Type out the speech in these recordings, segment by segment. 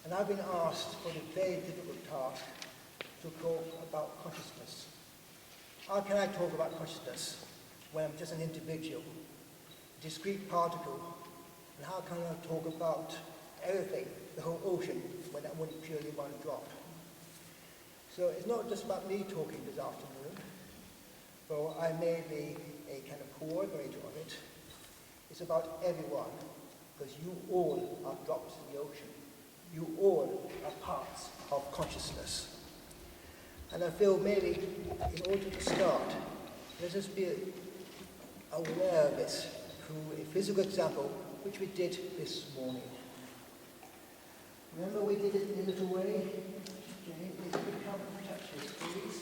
And I've been asked for the very difficult task to talk about consciousness. How can I talk about consciousness when I'm just an individual, a discrete particle? And how can I talk about everything, the whole ocean, when I'm only purely one drop? So it's not just about me talking this afternoon, though I may be a kind of coordinator of it. It's about everyone, because you all are drops in the ocean. You all are parts of consciousness. And I feel maybe in order to start, let us be aware of this through a physical example, which we did this morning. Remember we did it in a little way? Okay, if you come touch this, please.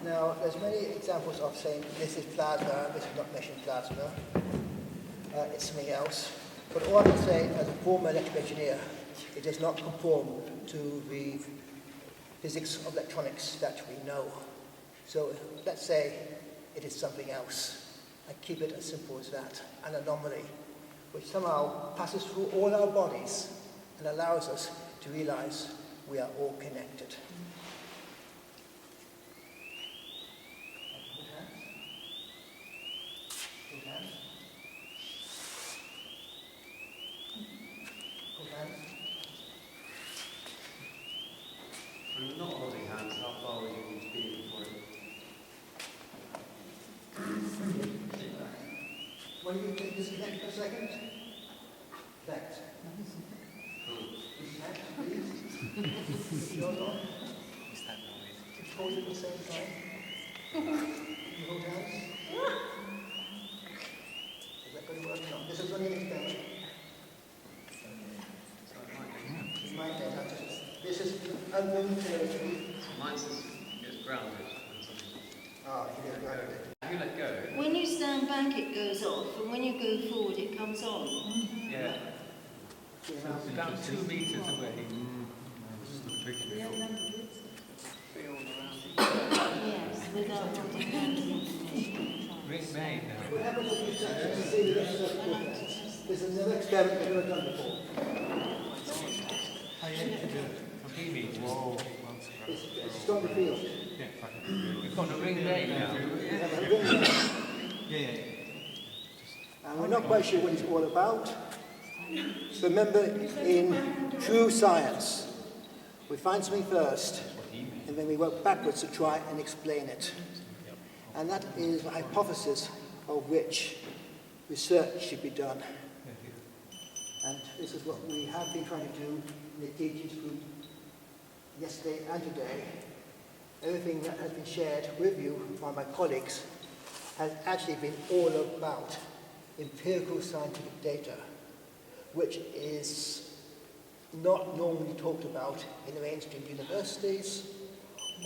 Now, there's many examples of saying this is plasma, this is not measuring plasma, it's something else. But all I can say, as a former electrical engineer, it does not conform to the physics of electronics that we know. So let's say it is something else. I keep it as simple as that, an anomaly, which somehow passes through all our bodies and allows us to realize we are all connected. I'm not holding hands. How far will you need to be before it? When you disconnect for a second, connect. Disconnect, please. You're on. Keep holding at the same time. You hold hands. Is that going to work? No. This is only an experiment. It might get out. This is unknown territory. Mine says it's grounded. Ah, you get grounded. If you let go. When you stand back, it goes off, and when you go forward, it comes on. Yeah. So it's about 2 meters away. Yes, without holding hands. Rick made What now. happens if you touch and see the rest of the movement? This is another experiment we've never done before. How you able to do it? He means. Whoa. It's strong the field. Yeah, fine. We've got a ring made now. We have a ring there. Yeah. And we're not quite sure what it's all about. So remember, in true science, we find something first, and then we work backwards to try and explain it. And that is a hypothesis of which research should be done. And this is what we have been trying to do in the teachings group yesterday and today. Everything that has been shared with you by my colleagues has actually been all about empirical scientific data, which is not normally talked about in the mainstream universities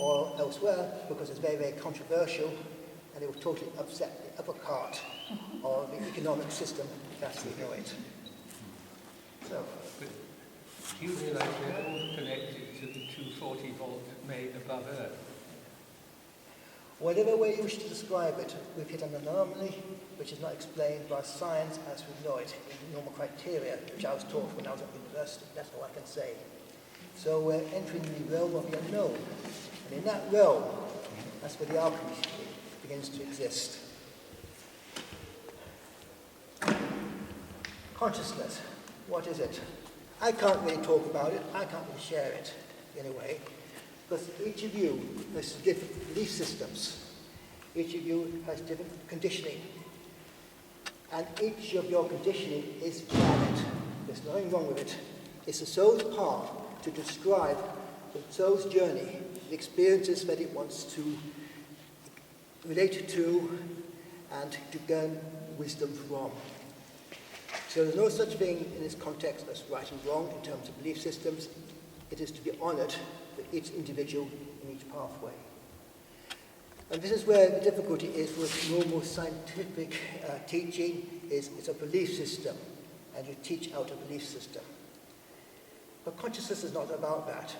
or elsewhere because it's very, very controversial and it will totally upset the upper cart of the economic system as we know it. So, Do you realise we're all connected to the 240 volt made above Earth? whatever way you wish to describe it, we've hit an anomaly which is not explained by science as we know it in normal criteria, which I was taught when I was at university. That's all I can say. So we're entering the realm of the unknown. And in that realm, that's where the alchemy begins to exist. Consciousness, what is it? I can't really talk about it. I can't really share it in a way. Because each of you has different belief systems. Each of you has different conditioning. And each of your conditioning is valid. There's nothing wrong with it. It's the soul's path to describe the soul's journey, the experiences that it wants to relate to and to gain wisdom from. So there's no such thing in this context as right and wrong in terms of belief systems. It is to be honored for each individual in each pathway. And this is where the difficulty is with normal scientific teaching, is it's a belief system, and you teach out a belief system. But consciousness is not about that.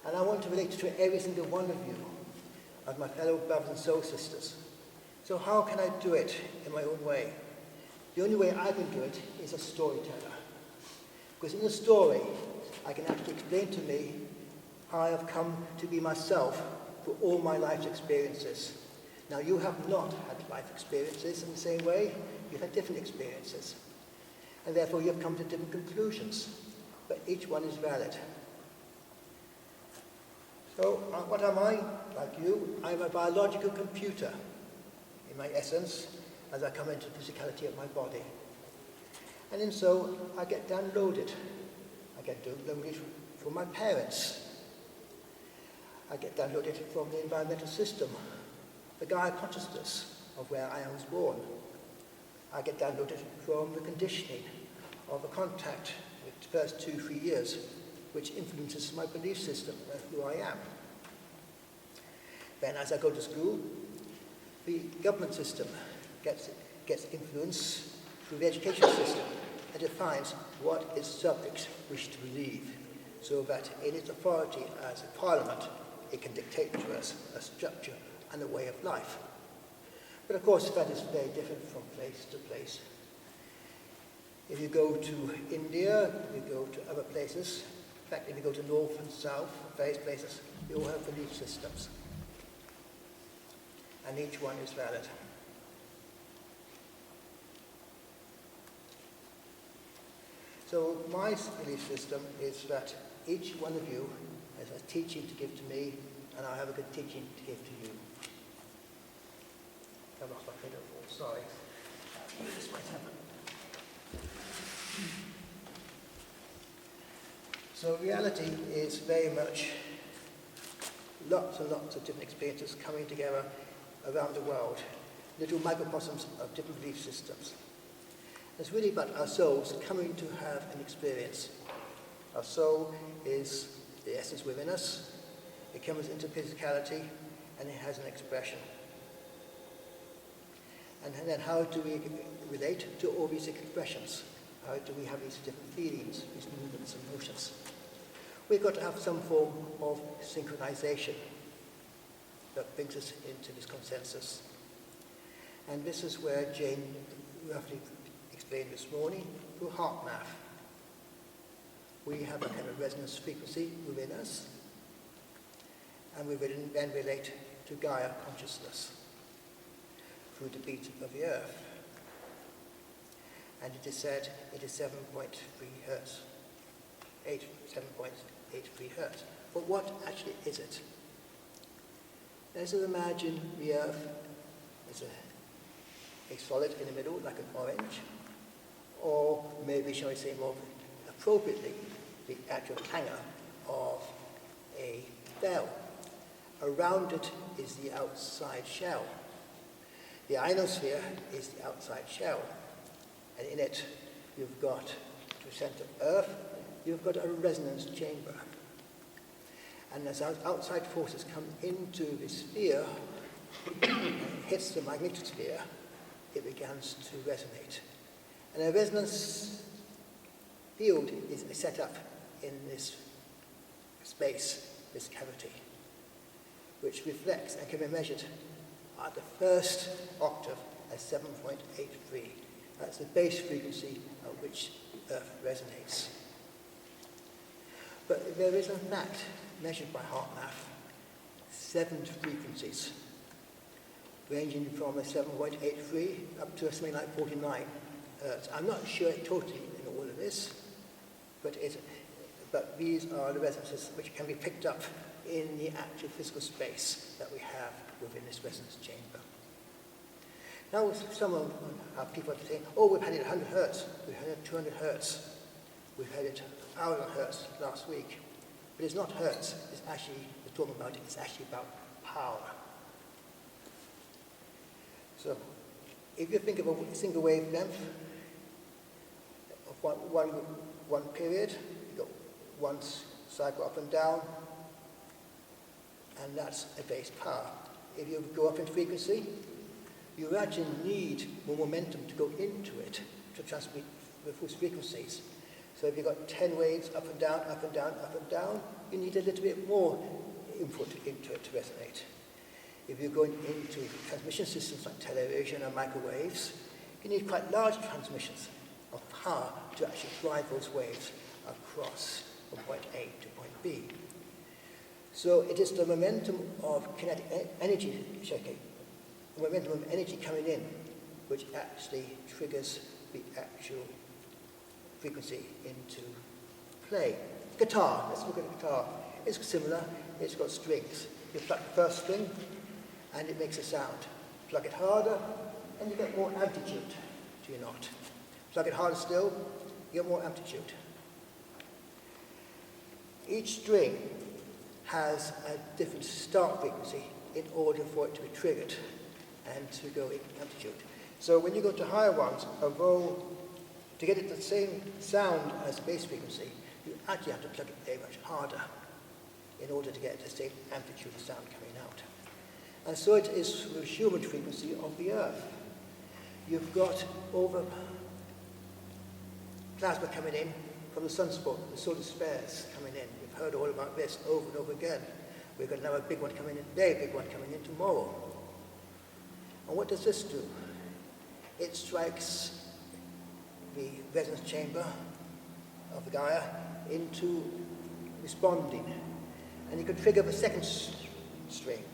And I want to relate to every single one of you, as my fellow brothers and soul sisters. So how can I do it in my own way? The only way I can do it is a storyteller. Because in the story, I can actually explain to me how I have come to be myself through all my life's experiences. Now, you have not had life experiences in the same way. You've had different experiences. And therefore, you have come to different conclusions. But each one is valid. So, what am I? Like you, I'm a biological computer, in my essence, as I come into the physicality of my body. And in so, I get downloaded. I get downloaded from my parents. I get downloaded from the environmental system, the Gaia consciousness of where I was born. I get downloaded from the conditioning of the contact with the first 2-3 years, which influences my belief system of who I am. Then as I go to school, the government system gets influence through the education system and defines what its subjects wish to believe, so that in its authority as a parliament, it can dictate to us a structure and a way of life. But of course, that is very different from place to place. If you go to India, if you go to other places, in fact, if you go to north and south, various places, you all have belief systems. And each one is valid. So my belief system is that each one of you has a teaching to give to me, and I have a good teaching to give to you. I lost my finger, sorry. This might happen. So reality is very much lots and lots of different experiences coming together around the world, little microcosms of different belief systems. It's really about our souls coming to have an experience. Our soul is the essence within us. It comes into physicality and it has an expression. And then how do we relate to all these expressions? How do we have these different feelings, these movements and motions? We've got to have some form of synchronization that brings us into this consensus. And this is where Jane roughly explained this morning through heart math. We have a kind of resonance frequency within us, and we will then relate to Gaia consciousness through the beat of the earth. And it is said it is 7.3 hertz, 7.83 hertz. But what actually is it? Let's imagine the earth is a solid in the middle, like an orange, or maybe, shall we say more appropriately, the actual hanger of a bell. Around it is the outside shell. The ionosphere is the outside shell, and in it you've got, to the center of Earth, you've got a resonance chamber. And as outside forces come into the sphere, and hits the magnetic sphere, it begins to resonate. And a resonance field is set up in this space, this cavity, which reflects and can be measured at the first octave as 7.83. That's the base frequency at which the Earth resonates. But there is in fact, measured by heart math, 7 frequencies, ranging from a 7.83 up to something like 49 hertz. I'm not sure totally in all of this, but these are the resonances which can be picked up in the actual physical space that we have within this resonance chamber. Now, some of our people are saying, oh, we've had it 100 hertz, we've had it 200 hertz, we've had it 1,000 hertz last week. But it's not hertz, it's actually, we're talking about it, it's actually about power. So, if you think of a single wavelength of one period, you've got one cycle up and down, and that's a base power. If you go up in frequency, you actually need more momentum to go into it to transmit the full frequencies. So if you've got 10 waves up and down, up and down, up and down, you need a little bit more input into it to resonate. If you're going into transmission systems like television or microwaves, you need quite large transmissions of power to actually drive those waves across from point A to point B. So it is the momentum of kinetic energy checking, the momentum of energy coming in, which actually triggers the actual frequency into play. Guitar, let's look at the guitar. It's similar, it's got strings. You pluck the first string and it makes a sound. Plug it harder and you get more amplitude, do you not? Plug it harder still, you get more amplitude. Each string has a different start frequency in order for it to be triggered and to go in amplitude. So when you go to higher ones, although to get it the same sound as the bass frequency, you actually have to plug it very much harder in order to get the same amplitude of sound coming out. And so it is with the human frequency of the Earth. You've got all the plasma coming in from the sunspot, the solar flares coming in. We've heard all about this over and over again. We've got another big one coming in today, big one coming in tomorrow. And what does this do? It strikes the resonance chamber of the Gaia into responding. And you can trigger the second string.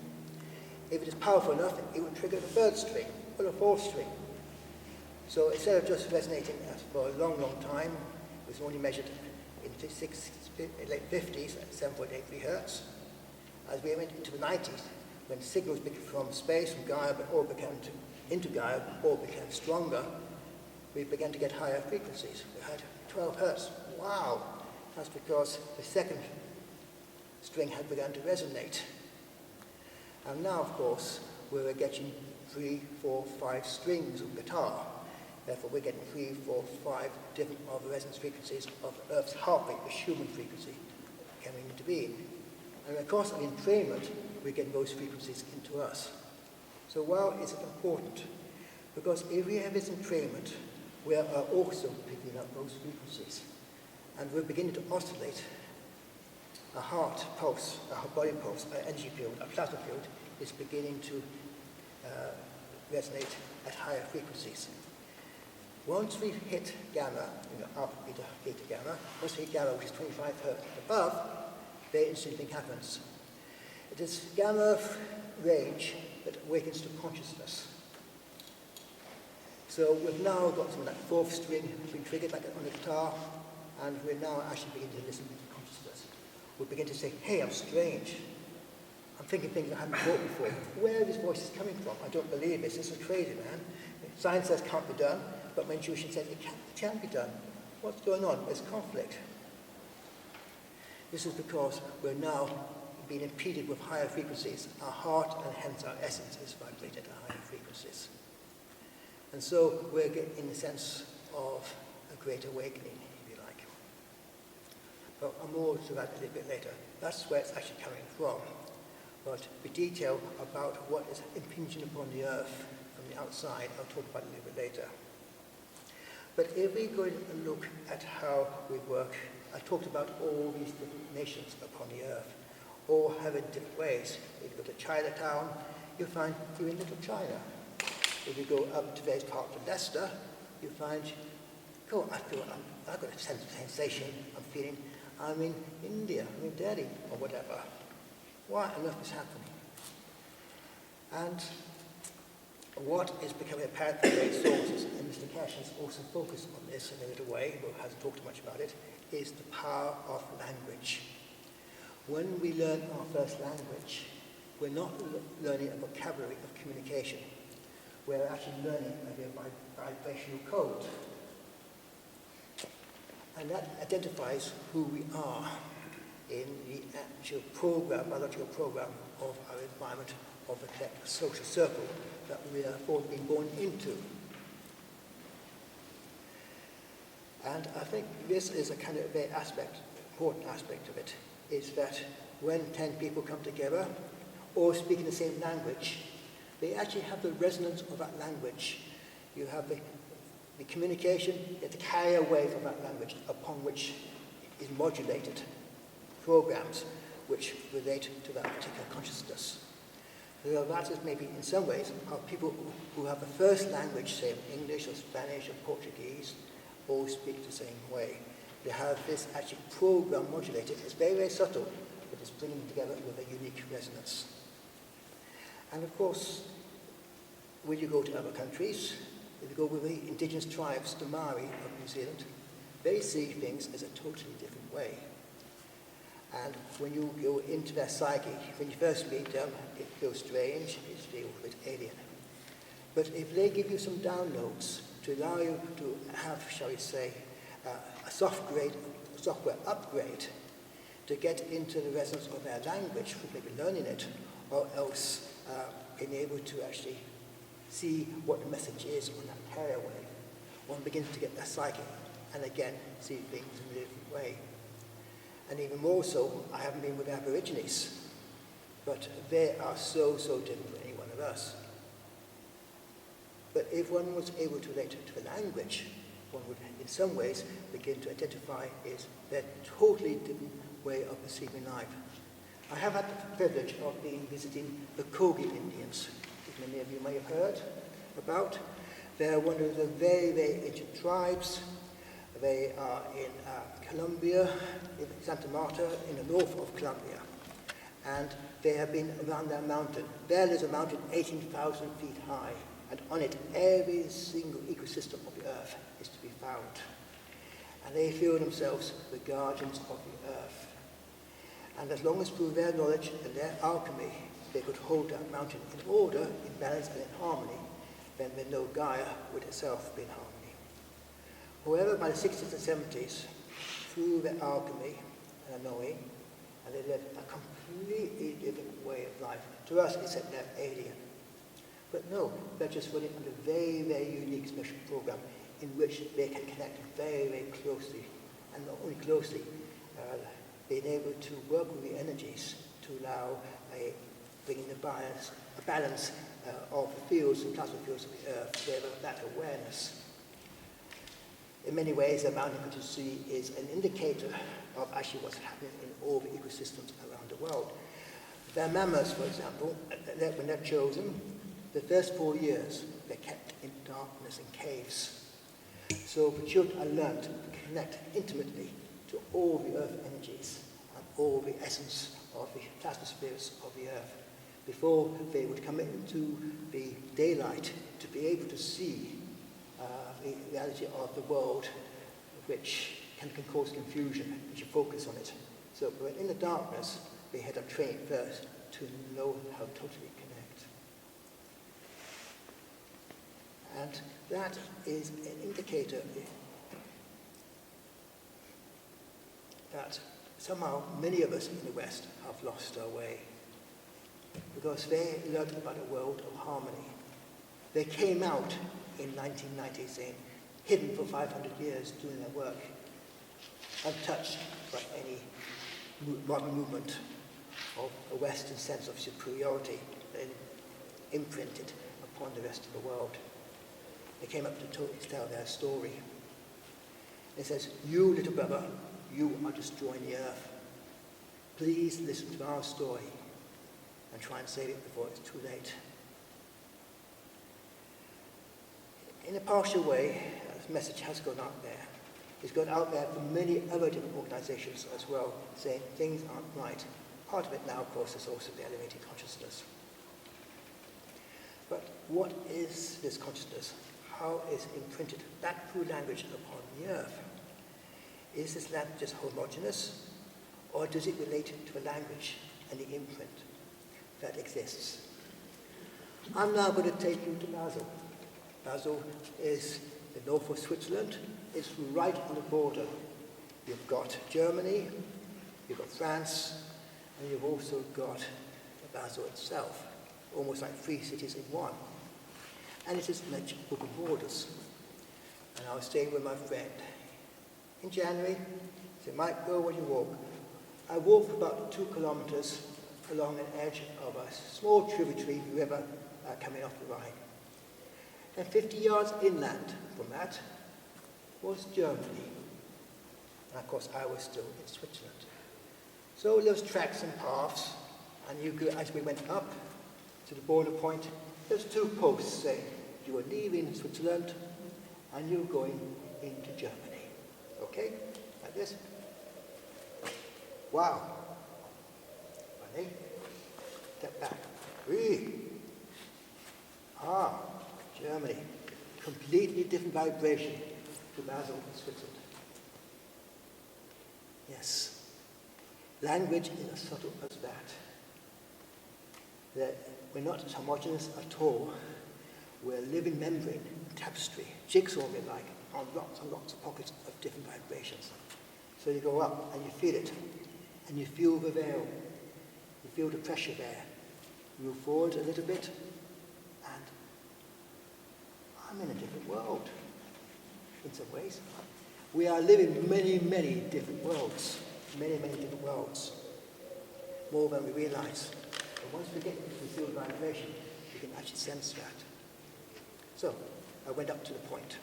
If it is powerful enough, it will trigger the third string or the fourth string. So instead of just resonating for a long, long time, it was only measured in the late 50s at 7.83 hertz. As we went into the 90s, when signals from space, from Gaia, but all began into Gaia, all became stronger, we began to get higher frequencies. We had 12 hertz. Wow! That's because the second string had begun to resonate. And now, of course, we're getting 3, 4, 5 strings of guitar. Therefore, we're getting 3, 4, 5 different resonance frequencies of Earth's heartbeat, the human frequency, coming into being. And of course, in entrainment, we get those frequencies into us. So why is it important? Because if we have this entrainment, we are also picking up those frequencies. And we're beginning to oscillate. Our heart pulse, our body pulse, our energy field, our plasma field is beginning to resonate at higher frequencies. Once we've hit gamma, alpha, beta, gamma, once we hit gamma, which is 25 hertz above, very interesting thing happens. It is gamma range that awakens to consciousness. So we've now got some of that fourth string being triggered like on the guitar, and we're now actually beginning to listen to consciousness. We begin to say, hey, I'm strange. I'm thinking things I haven't thought before. Where are these voices coming from? I don't believe this. This is crazy, man. Science says it can't be done, but my intuition says it can be done. What's going on? There's conflict. This is because we're now being impeded with higher frequencies. Our heart and hence our essence is vibrated at higher frequencies. And so we're in the sense of a great awakening, if you like. But more to that a little bit later. That's where it's actually coming from. But the detail about what is impinging upon the Earth from the outside, I'll talk about a little bit later. But if we go and look at how we work, I talked about all these different nations upon the Earth, all have it different ways. If you go to Chinatown, you'll find you're in Little China. If you go up to various parts of Leicester, you find, cool, I've got a sense of sensation, I'm feeling I'm in India, I'm in Delhi, or whatever. Why on earth is happening? And what is becoming apparent from various sources, and Mr. Cash has also focused on this in a little way, but hasn't talked much about it, is the power of language. When we learn our first language, we're not learning a vocabulary of communication. We're actually learning a vibrational code. And that identifies who we are in the actual program, biological program of our environment, of the collective social circle that we are all being born into. And I think this is a kind of very important aspect of it, is that when 10 people come together, all speaking the same language, they actually have the resonance of that language. You have the communication, you have the carrier wave of that language upon which is modulated programs which relate to that particular consciousness. So that is maybe in some ways how people who have the first language, say English or Spanish or Portuguese, all speak the same way. They have this actually program modulated. It's very, very subtle, but it's bringing them together with a unique resonance. And of course, when you go to other countries, if you go with the indigenous tribes, the Maori of New Zealand, they see things as a totally different way. And when you go into their psyche, when you first meet them, it feels strange, it feels a bit alien. But if they give you some downloads to allow you to have, shall we say, a software upgrade to get into the resonance of their language, maybe learning it, or else being able to actually see what the message is on that carrier wave, one begins to get their psyche, and again, see things in a different way. And even more so, I haven't been with Aborigines, but they are so, so different from any one of us. But if one was able to relate to the language, one would, in some ways, begin to identify is their totally different way of perceiving life. I have had the privilege of visiting the Kogi Indians, which many of you may have heard about. They're one of the very, very ancient tribes. They are in Colombia, in Santa Marta, in the north of Colombia. And they have been around that mountain. There is a mountain 18,000 feet high, and on it every single ecosystem of the earth is to be found. And they feel themselves the guardians of the earth. And as long as through their knowledge and their alchemy they could hold that mountain in order, in balance and in harmony, then the no Gaia would itself be in harmony. However, by the 60s and 70s, through their alchemy and knowing, and they lived a completely different way of life. To us, it's said they're alien. But no, they're just running on a very, very unique special program in which they can connect very, very closely, and not only closely, being able to work with the energies to allow bringing a balance of the fields and plasma fields of the earth, where that awareness. In many ways, the mountain contingency is an indicator of actually what's happening in all the ecosystems around the world. Their mammals, for example, when they're chosen, the first 4 years, they're kept in darkness in caves. So the children are learned to connect intimately to all the earth energies and all the essence of the plasma spirits of the earth before they would come into the daylight to be able to see the reality of the world, which can cause confusion if you focus on it. So when in the darkness, they had to train first to know how to totally connect. And that is an indicator that somehow many of us in the West have lost our way, because they learned about a world of harmony. They came out in 1990 saying, hidden for 500 years doing their work, untouched by any modern movement of a Western sense of superiority imprinted upon the rest of the world. They came up to tell their story. It says, you little brother, you are destroying the earth. Please listen to our story and try and save it before it's too late. In a partial way, this message has gone out there. It's gone out there for many other different organizations as well, saying things aren't right. Part of it now, of course, is also the elevated consciousness. But what is this consciousness? How is it imprinted back through language upon the earth? Is this language just homogeneous, or does it relate to a language and the imprint that exists? I'm now going to take you to Basel. Basel is the north of Switzerland. It's right on the border. You've got Germany, you've got France, and you've also got Basel itself, almost like 3 cities in one. And it is much open borders. And I was staying with my friend. In January, he said, Mike, go when you walk. I walked about 2 kilometers along an edge of a small tributary river coming off the Rhine. And 50 yards inland from that was Germany. And of course, I was still in Switzerland. So there was tracks and paths, and you could, as we went up to the border point, there's 2 posts saying you were leaving Switzerland and you're going into Germany. Okay? Like like this. Wow. Funny. Step back. Germany. Completely different vibration to Basel, Switzerland. Yes. Language is as subtle as that. That we're not homogeneous at all. We're a living membrane, tapestry, jigsaw, if you like, on lots and lots of pockets of different vibrations. So you go up and you feel it, and you feel the veil. You feel the pressure there. You move forward a little bit, and I'm in a different world, in some ways. We are living many, many different worlds. Many, many different worlds. More than we realize. But once we get into the field of vibration, we can actually sense that. So, I went up to the point.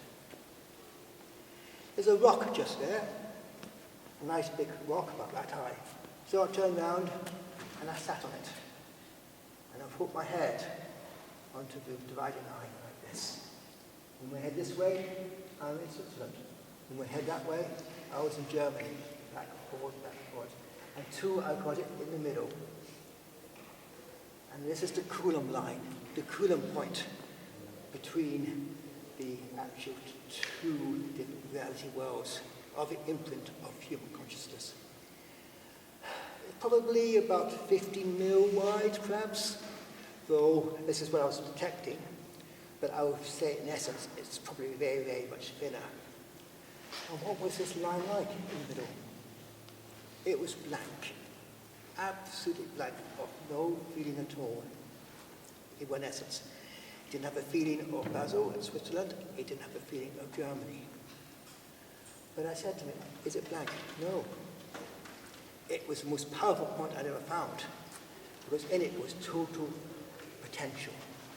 There's a rock just there. A nice big rock about that high. So I turned round and I sat on it. And I put my head onto the dividing line like this. When we head this way, I'm in Switzerland. When we head that way, I was in Germany. Back and forth, back and forth. And two, I got it in the middle. And this is the Coulomb line, the Coulomb point between the actual two different reality worlds of the imprint of human consciousness. Probably about 50 mil wide, perhaps, though this is what I was detecting. But I would say, in essence, it's probably very, very much thinner. And what was this line like in the middle? It was blank, absolutely blank, of no feeling at all. In one essence, it didn't have a feeling of Basel in Switzerland, it didn't have a feeling of Germany. But I said to him, is it blank? No. It was the most powerful point I'd ever found, because in it was total potential,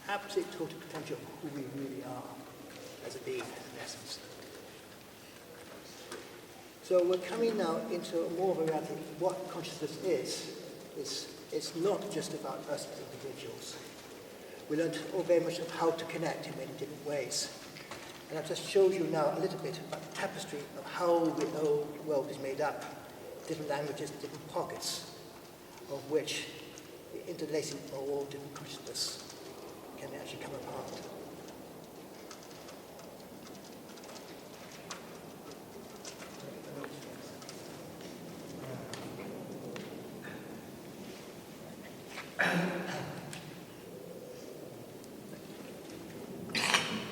absolute total potential of who we really are as a being, in essence. So we're coming now into more of a reality. What consciousness is it's not just about us as individuals. We learned all very much of how to connect in many different ways. And I've just showed you now a little bit about the tapestry of how the whole world is made up. Different languages, different pockets, of which the interlacing of all different consciousness can actually come apart.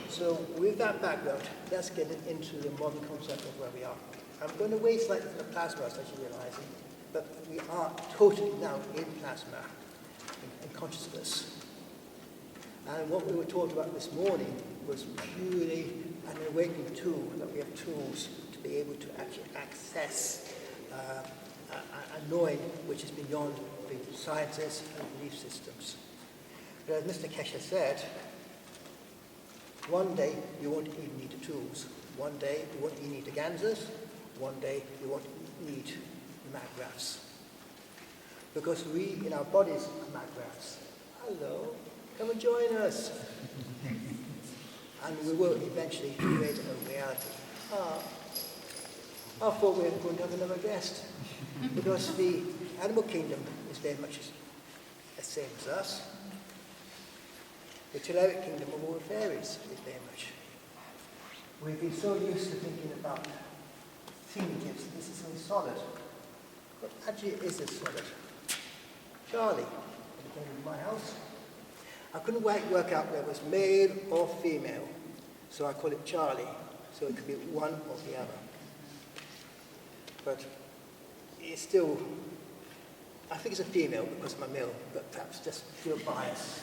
So with that background, let's get into the modern concept of where we are. I'm going away slightly from the plasma, as you're realizing, but we are totally now in plasma, in consciousness. And what we were talking about this morning was purely an awakening tool, that we have tools to be able to actually access a knowing which is beyond the sciences and belief systems. But as Mr. Keshe said, one day you won't even need the tools. One day you won't even need the Ganzas. One day you won't need the maggraphs. Because we, in our bodies, are maggraphs. Hello, come and join us. And we will eventually create a reality. I thought we were going to have another guest. Because the animal kingdom is very much the same as us. The Telluric kingdom of all the fairies is very much. We've been so used to thinking about fingertips, this is something solid. But actually it isn't solid. Charlie, when he came into my house, I couldn't quite work out whether it was male or female. So I call it Charlie, so it could be one or the other. But it's still, I think it's a female because of my male, but perhaps just feel biased.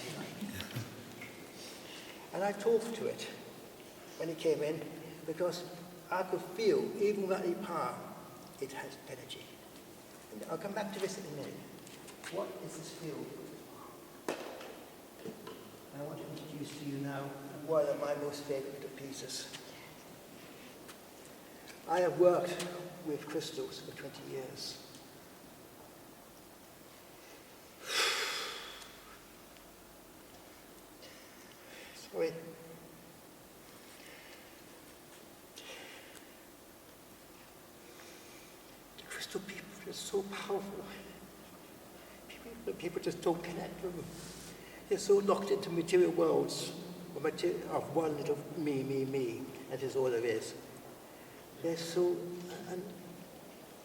And I talked to it when it came in, because I could feel, even without any power, it has energy. And I'll come back to this in a minute. What is this field? I want to introduce to you now one of my most favorite pieces. I have worked with crystals for 20 years. Sorry. crystal people are so powerful. People just don't connect with them. They're so locked into material worlds of one little me, that is all there is. They're so, and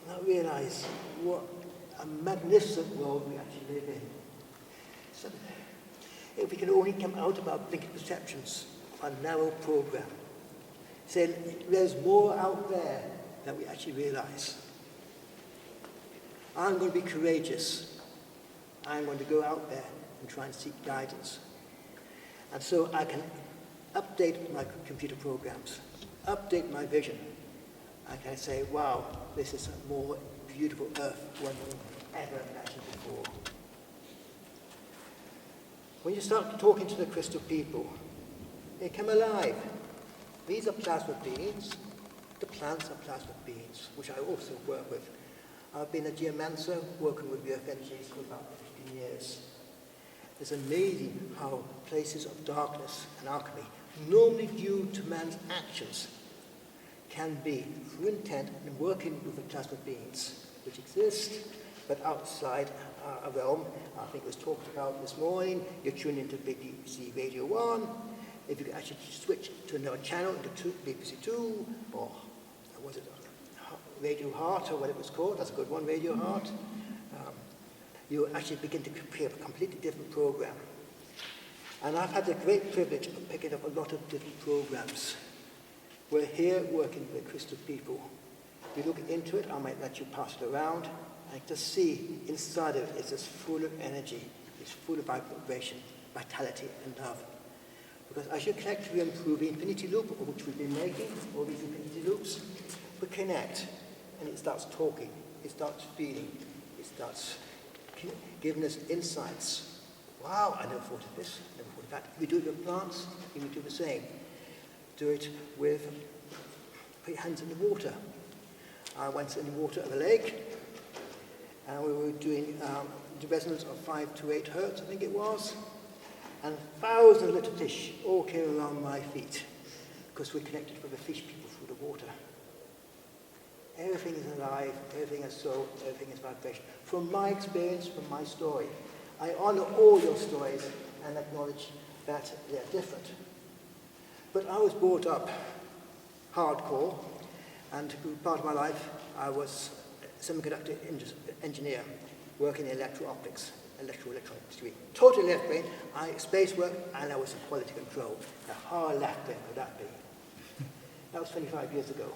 not realize what a magnificent world we actually live in. So, if we can only come out of our blinking perceptions, our narrow program, saying there's more out there than we actually realize. I'm going to be courageous. I'm going to go out there and try and seek guidance. And so I can update my computer programs, update my vision. I can say, wow, this is a more beautiful earth than we've ever imagined before. When you start talking to the crystal people, they come alive. These are plasma beings. The plants are plasma beings, which I also work with. I've been a geomancer working with the earth energies for about 15 years. It's amazing how places of darkness and alchemy, normally due to man's actions, can be, through intent, and working with the plasma beings, which exist, but outside our realm. I think it was talked about this morning. You tune into BBC Radio 1. If you actually switch to another channel, into BBC 2, or was it Radio Heart, or what it was called, that's a good one, Radio Heart, you actually begin to create a completely different program. And I've had the great privilege of picking up a lot of different programs. We're here working with crystal people. We look into it, I might let you pass it around, and just see inside of it, it's just full of energy, it's full of vibration, vitality, and love. Because as you connect, we improve the infinity loop, which we've been making, all these infinity loops. We connect, and it starts talking, it starts feeling, it starts giving us insights. Wow, I never thought of this, never thought of that. We do it with plants, we do the same. Do it with, put your hands in the water. I went in the water of a lake, and we were doing the resonance of 5 to 8 hertz, I think it was. And thousands of little fish all came around my feet because we're connected with the fish people through the water. Everything is alive, everything is soul, everything is vibration. From my experience, from my story, I honor all your stories and acknowledge that they're different. But I was brought up hardcore, and part of my life I was a semiconductor engineer working in electro-optics. Electro-electronics degree. Totally left brain, space work, and I was in quality control. Now, how left brain could that be? That was 25 years ago.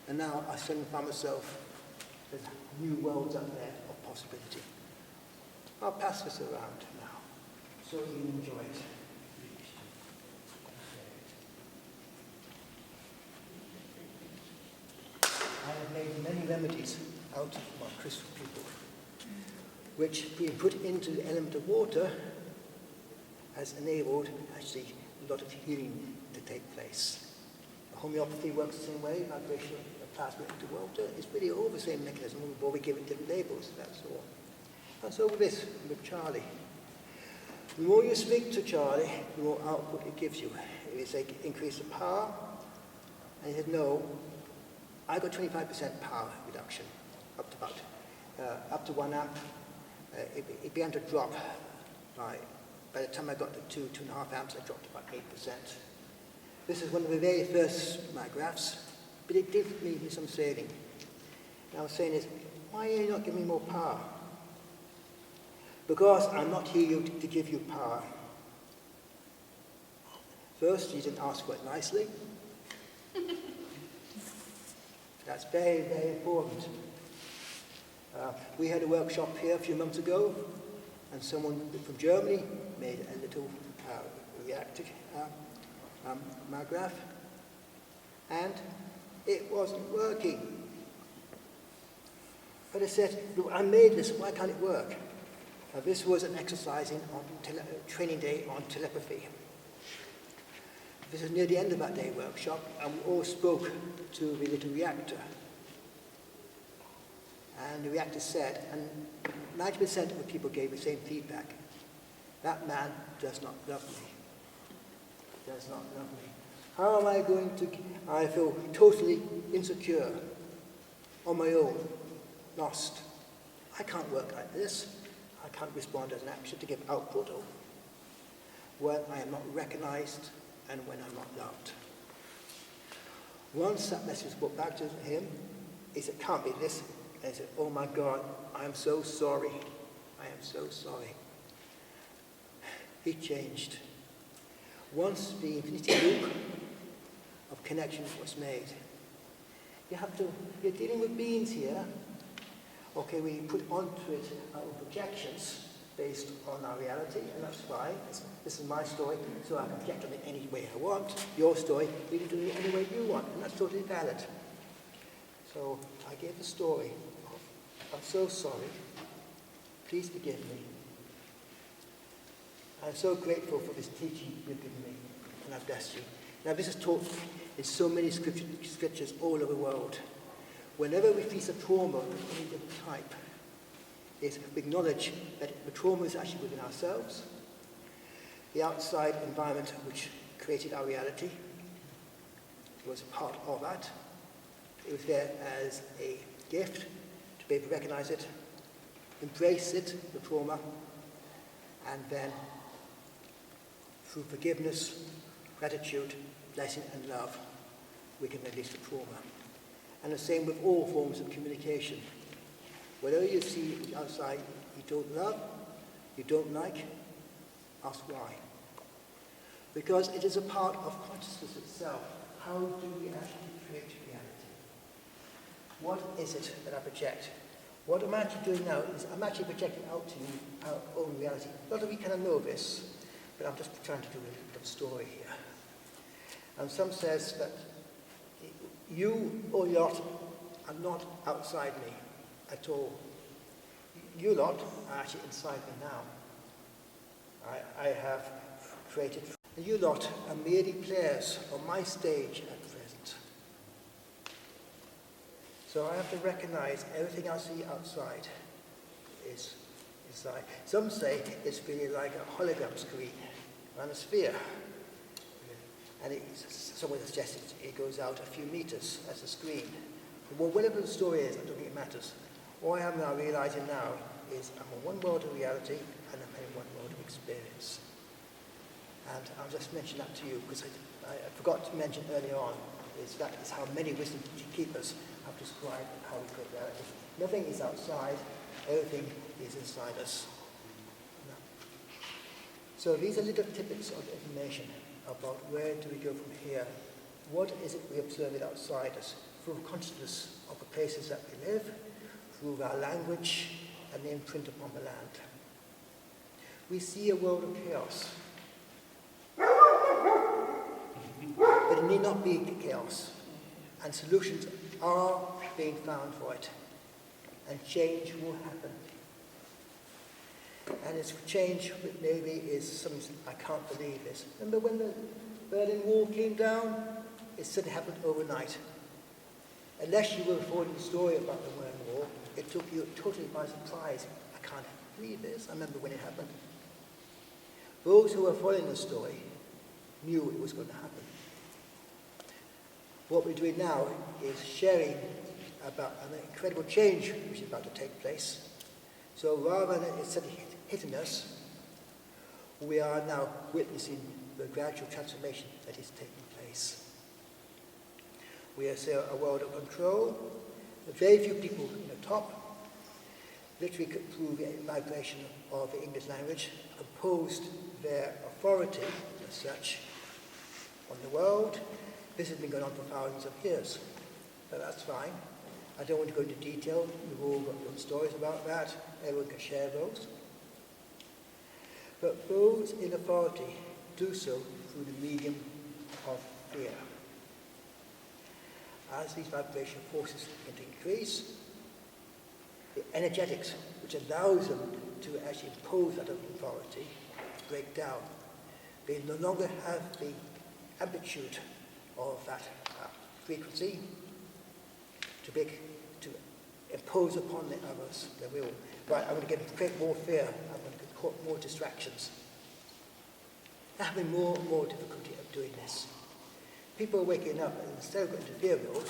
And now I suddenly find myself, there's new worlds out there of possibility. I'll pass this around now, so you enjoy it. I have made many remedies out of my crystal people, which, being put into the element of water, has enabled actually a lot of healing to take place. Homeopathy works the same way, vibration of plasma into water. It's really all the same mechanism, but we give it different labels, that's all. And so with this, with Charlie. The more you speak to Charlie, the more output it gives you. If you say increase the power, and he said no, I got 25% power reduction, up to 1 amp. It began to drop by the time I got to 2.5 amps, I dropped about 8%. This is one of the very first my graphs, but it did leave me some saving. And I was saying is, why are you not giving me more power? Because I'm not here to give you power. First, you didn't ask for it nicely. That's very, very important. We had a workshop here a few months ago, and someone from Germany made a little reactor graph, and it wasn't working. But I said, look, I made this, why can't it work? This was an exercising on training day on telepathy. This is near the end of that day workshop, and we all spoke to the little reactor. And the reactor said, and 90% of the people gave the same feedback, that man does not love me. Does not love me. How am I going to, I feel totally insecure on my own, lost. I can't work like this. I can't respond as an action to give output when I am not recognized and when I'm not loved. Once that message was brought back to him, he said, can't be this. And he said, oh my God, I am so sorry. I am so sorry. He changed. Once the infinity loop of connection was made, you're dealing with beings here. Okay, we put onto it our projections based on our reality, and that's fine. This is my story, so I can project on it any way I want. Your story, you can do it any way you want, and that's totally valid. So I gave the story of, I'm so sorry, please forgive me. I'm so grateful for this teaching you've given me, and I bless you. Now this is taught in so many scriptures all over the world. Whenever we face a trauma of any different type, is we acknowledge that the trauma is actually within ourselves, the outside environment which created our reality was a part of that. It was there as a gift to be able to recognize it, embrace it, the trauma, and then through forgiveness, gratitude, blessing and love, we can release the trauma. And the same with all forms of communication. Whatever you see outside you don't love, you don't like, ask why. Because it is a part of consciousness itself. How do we actually create reality? What is it that I project? What I'm actually doing now is I'm actually projecting out to you our own reality. Not that we kind of know this, but I'm just trying to do a little story here. And some says that you or lot are not outside me at all. You lot are actually inside me now. I have created. You lot are merely players on my stage at present. So I have to recognize everything I see outside is inside. Some say it's really like a hologram screen around a sphere. And someone suggested it goes out a few meters as a screen. Well, whatever the story is, I don't think it matters. All I am now realizing now is I'm in one world of reality and I'm in one world of experience. And I'll just mention that to you because I forgot to mention earlier on is that is how many wisdom keepers have described how we create reality. Nothing is outside, everything is inside us. No. So these are little tidbits of information about where do we go from here. What is it we observe it outside us through consciousness of the places that we live, through our language and the imprint upon the land. We see a world of chaos. But it need not be chaos. And solutions are being found for it. And change will happen. And it's change that maybe is something I can't believe this. Remember when the Berlin Wall came down? It suddenly happened overnight. Unless you were following the story about the Berlin Wall, it took you totally by surprise. I can't believe this. I remember when it happened. Those who were following the story knew it was going to happen. What we're doing now is sharing about an incredible change which is about to take place. So rather than it suddenly hitting us, we are now witnessing the gradual transformation that is taking place. We are still a world of control. Very few people in the top, literally through the vibration of the English language, imposed their authority as such on the world. This has been going on for thousands of years, but that's fine. I don't want to go into detail. We've all got good stories about that. Everyone can share those. But those in authority do so through the medium of fear. As these vibration forces begin to increase, the energetics which allows them to actually impose that authority break down. They no longer have the amplitude of that frequency to impose upon the others their will. Right, I'm going to create more fear, I'm going to create more distractions. They're having more and more difficulty of doing this. People are waking up and instead of going to fear mode,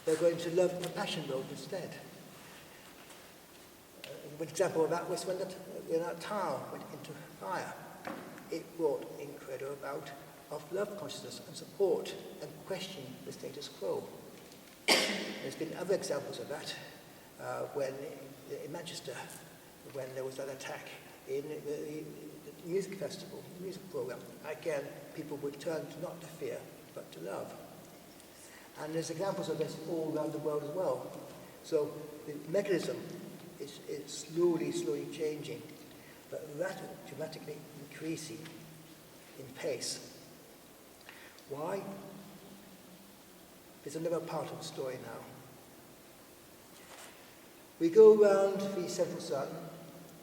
they're going to love the passion road instead. An example of that was when that tower went into fire. It brought incredible amount of love consciousness and support and questioning the status quo. There's been other examples of that when in Manchester, when there was that attack in the music festival, the music program. Again, people would turn not to fear, but to love. And there's examples of this all around the world as well. So the mechanism is slowly changing, but dramatically increasing in pace. Why? There's another part of the story now. We go around the central sun,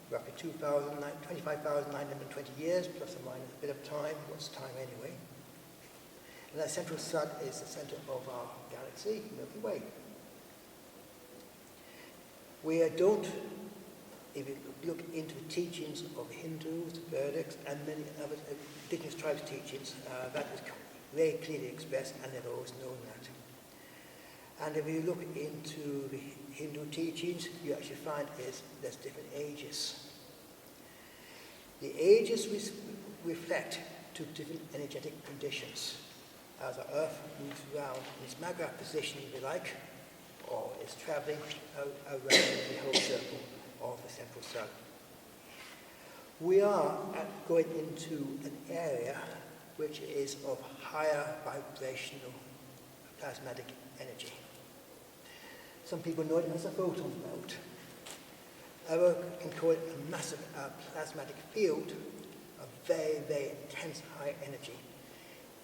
roughly 25,920 years, plus or minus a bit of time. What's time anyway? And that central sun is the center of our galaxy, Milky Way. We don't, if you look into the teachings of Hindus, Buddhists, and many other indigenous tribes' teachings, that is very clearly expressed, and they've always known that. And if you look into the Hindu teachings, you actually find there's different ages. The ages reflect two different energetic conditions. As our Earth moves around in its magnetic position, if you like, or is traveling around the whole circle of the central sun. We are going into an area which is of higher vibrational plasmatic energy. Some people know it as a photon belt. Others can call it a massive plasmatic field of very, very intense high energy,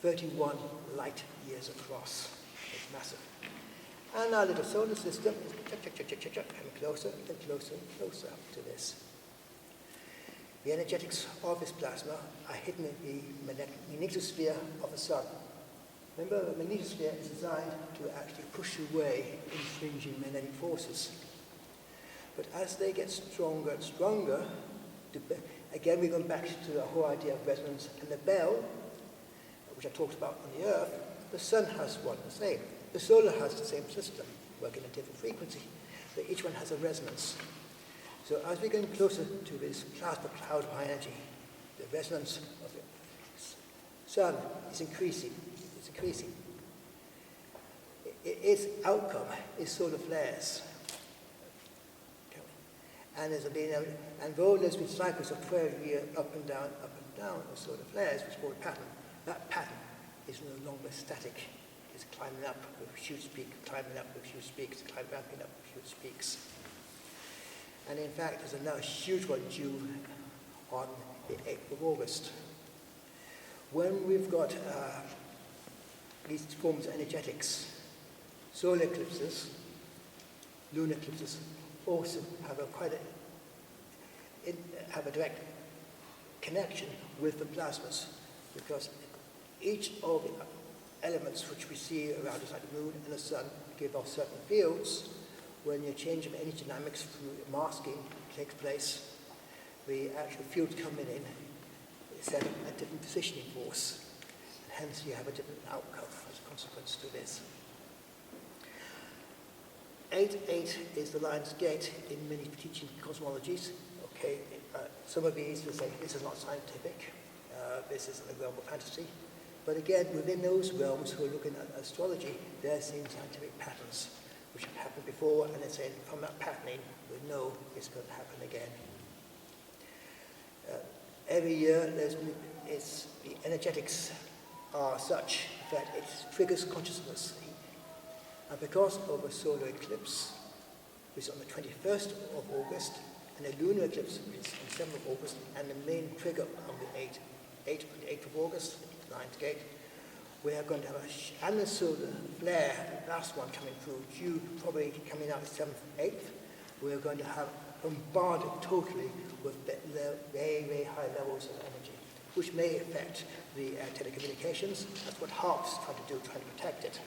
31 light years across. It's massive. And our little solar system is coming closer and closer and closer to this. The energetics of this plasma are hidden in the magnetosphere of the sun. Remember, the magnetosphere is designed to actually push away infringing magnetic forces. But as they get stronger and stronger, again we're going back to the whole idea of resonance and the bell, which I talked about on the Earth. The sun has one the same. The solar has the same system, working at different frequency, but each one has a resonance. So as we're getting closer to this plasma cloud of high energy, the resonance of the sun is increasing. It's increasing. Its outcome is solar flares. And though there's been cycles of 12 years up and down of solar flares, which is called a pattern, that pattern is no longer static. It's climbing up with huge peaks, climbing up with huge peaks, ramping up with huge peaks. And in fact, there's another huge one due on the 8th of August. When we've got these forms of energetics, solar eclipses, lunar eclipses, also have a direct connection with the plasmas, because each of the elements which we see around us, like the moon and the sun, give off certain fields. When your change of energy dynamics through masking takes place, the actual fields coming in set up a different positioning force, and hence you have a different outcome as a consequence to this. 8-8 is the lion's gate in many teaching cosmologies. Okay, some of these will say this is not scientific, this is a realm of fantasy. But again, within those realms who are looking at astrology, they're seeing scientific patterns which have happened before, and they're saying from that patterning, we know it's going to happen again. Every year, the energetics are such that it triggers consciousness. And because of a solar eclipse, which is on the 21st of August, and a lunar eclipse, which is on the 7th of August, and the main trigger on the 8th of August, Lion's Gate, we are going to have a solar flare, the last one coming through, due probably coming out the 7th, 8th. We're going to have bombarded totally with very, very high levels of energy, which may affect the telecommunications. That's what HARP's trying to do, trying to protect it.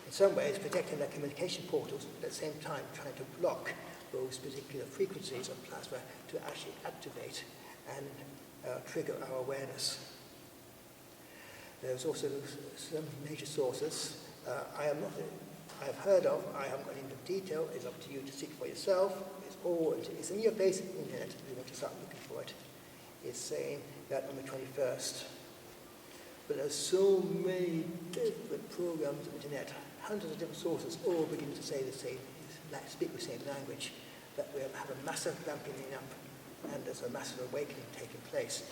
In some ways, protecting their communication portals, but at the same time trying to block those particular frequencies of plasma to actually activate and trigger our awareness. There's also some major sources. I am not I've heard of, I haven't got into detail, it's up to you to seek for yourself. It's in your basic internet, if you want to start looking for it. It's saying that on the 21st. But there's so many different programs on the internet, hundreds of different sources, all beginning to say the same, speak the same language, that we have a massive ramping up, and there's a massive awakening taking place.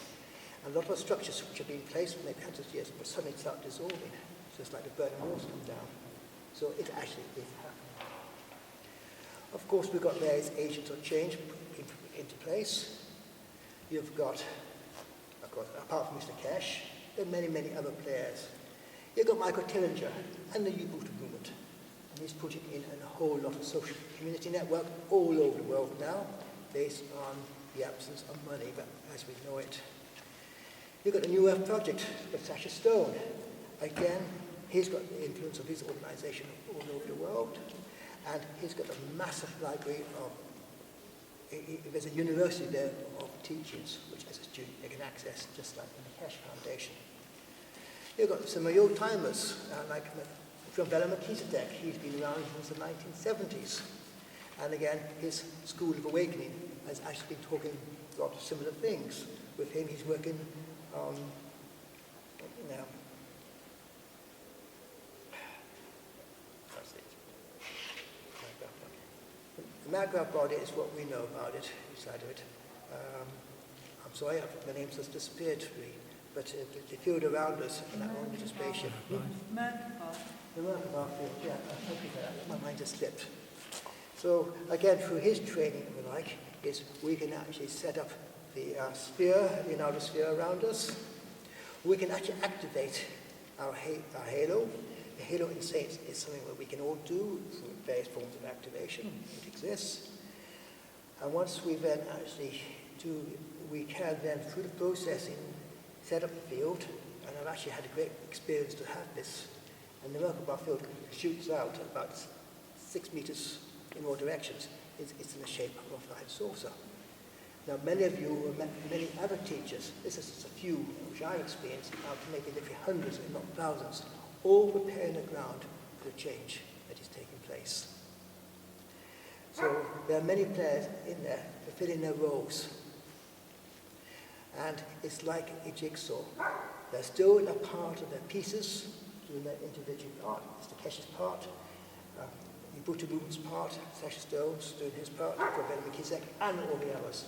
And a lot of structures which have been placed for maybe hundreds of years will suddenly start dissolving, just like the burning walls come down. So it actually is happening. Of course, we've got various agents of change into place. You've got, of course, apart from Mr. Cash, there are many, many other players. You've got Michael Tillinger and the U-Boot movement. And he's putting in a whole lot of social community network all over the world now, based on the absence of money, but as we know it. You've got the New Earth Project with Sasha Stone. Again, he's got the influence of his organization all over the world. And he's got a massive library of, there's a university there of teachings, which as a student you can access, just like in the Cash Foundation. You've got some of your timers, like from Bella Melchizedek. He's been around since the 1970s. And again, his School of Awakening has actually been talking a lot of similar things. With him, he's working on, the Maghreb body is what we know about it, inside of it. I'm sorry, the name's just disappeared to me, but the field around us, and that one little spaceship. The Merkabah field, yeah, thank you for that. My mind just slipped. So, again, through his training, if you like, is we can actually set up the sphere, the outer sphere around us. We can actually activate our halo. The halo in saints is something that we can all do through various forms of activation. It exists. And once we then actually do, we can then, through the processing, set up the field. And I've actually had a great experience to have this. And the Merkabah field shoots out about 6 meters in all directions. It's in the shape of a flying saucer. Now, many of you, or many other teachers, this is just a few which I've experienced, out to maybe literally hundreds, if not thousands, all preparing the ground for the change that is taking place. So there are many players in there fulfilling their roles. And it's like a jigsaw. They're still a part of their pieces, doing their individual part. Mr. Kesh's part, the Buddha movement's part, Sasha Stone's doing his part, Bella Melchizedek, and all the others.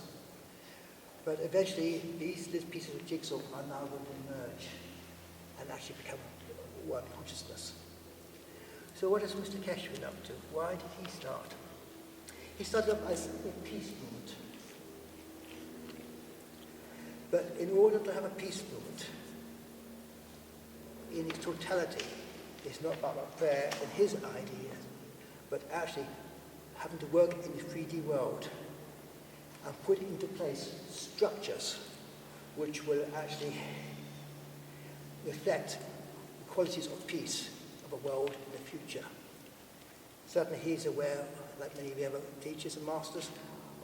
But eventually, these little pieces of jigsaw are now going to merge and actually become one consciousness. So what has Mr. Kesh been up to? Why did he start? He started up as a peace movement. But in order to have a peace movement, in its totality, it's not about prayer and his ideas, but actually having to work in the 3D world and put into place structures which will actually reflect the qualities of peace of a world in the future. Certainly he's aware, like many of the other teachers and masters,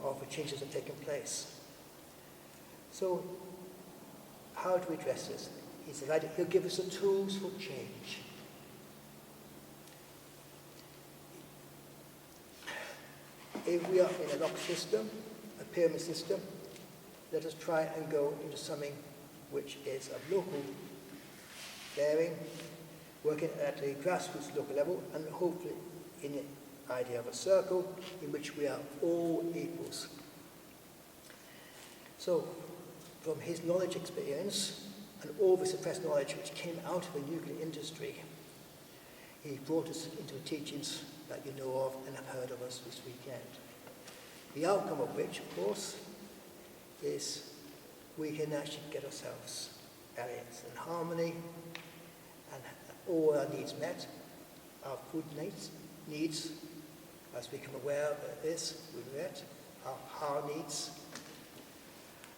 of the changes that have taken place. So, how do we address this? He said he'll give us the tools for change. If we are in a locked system, a pyramid system, let us try and go into something which is of local bearing, working at a grassroots local level, and hopefully in the idea of a circle in which we are all equals. So, from his knowledge experience and all the suppressed knowledge which came out of the nuclear industry, he brought us into the teachings that you know of and have heard of us this weekend. The outcome of which, of course, is we can actually get ourselves balance and harmony and all our needs met, our food needs, as we become aware of this, we've met, our power needs,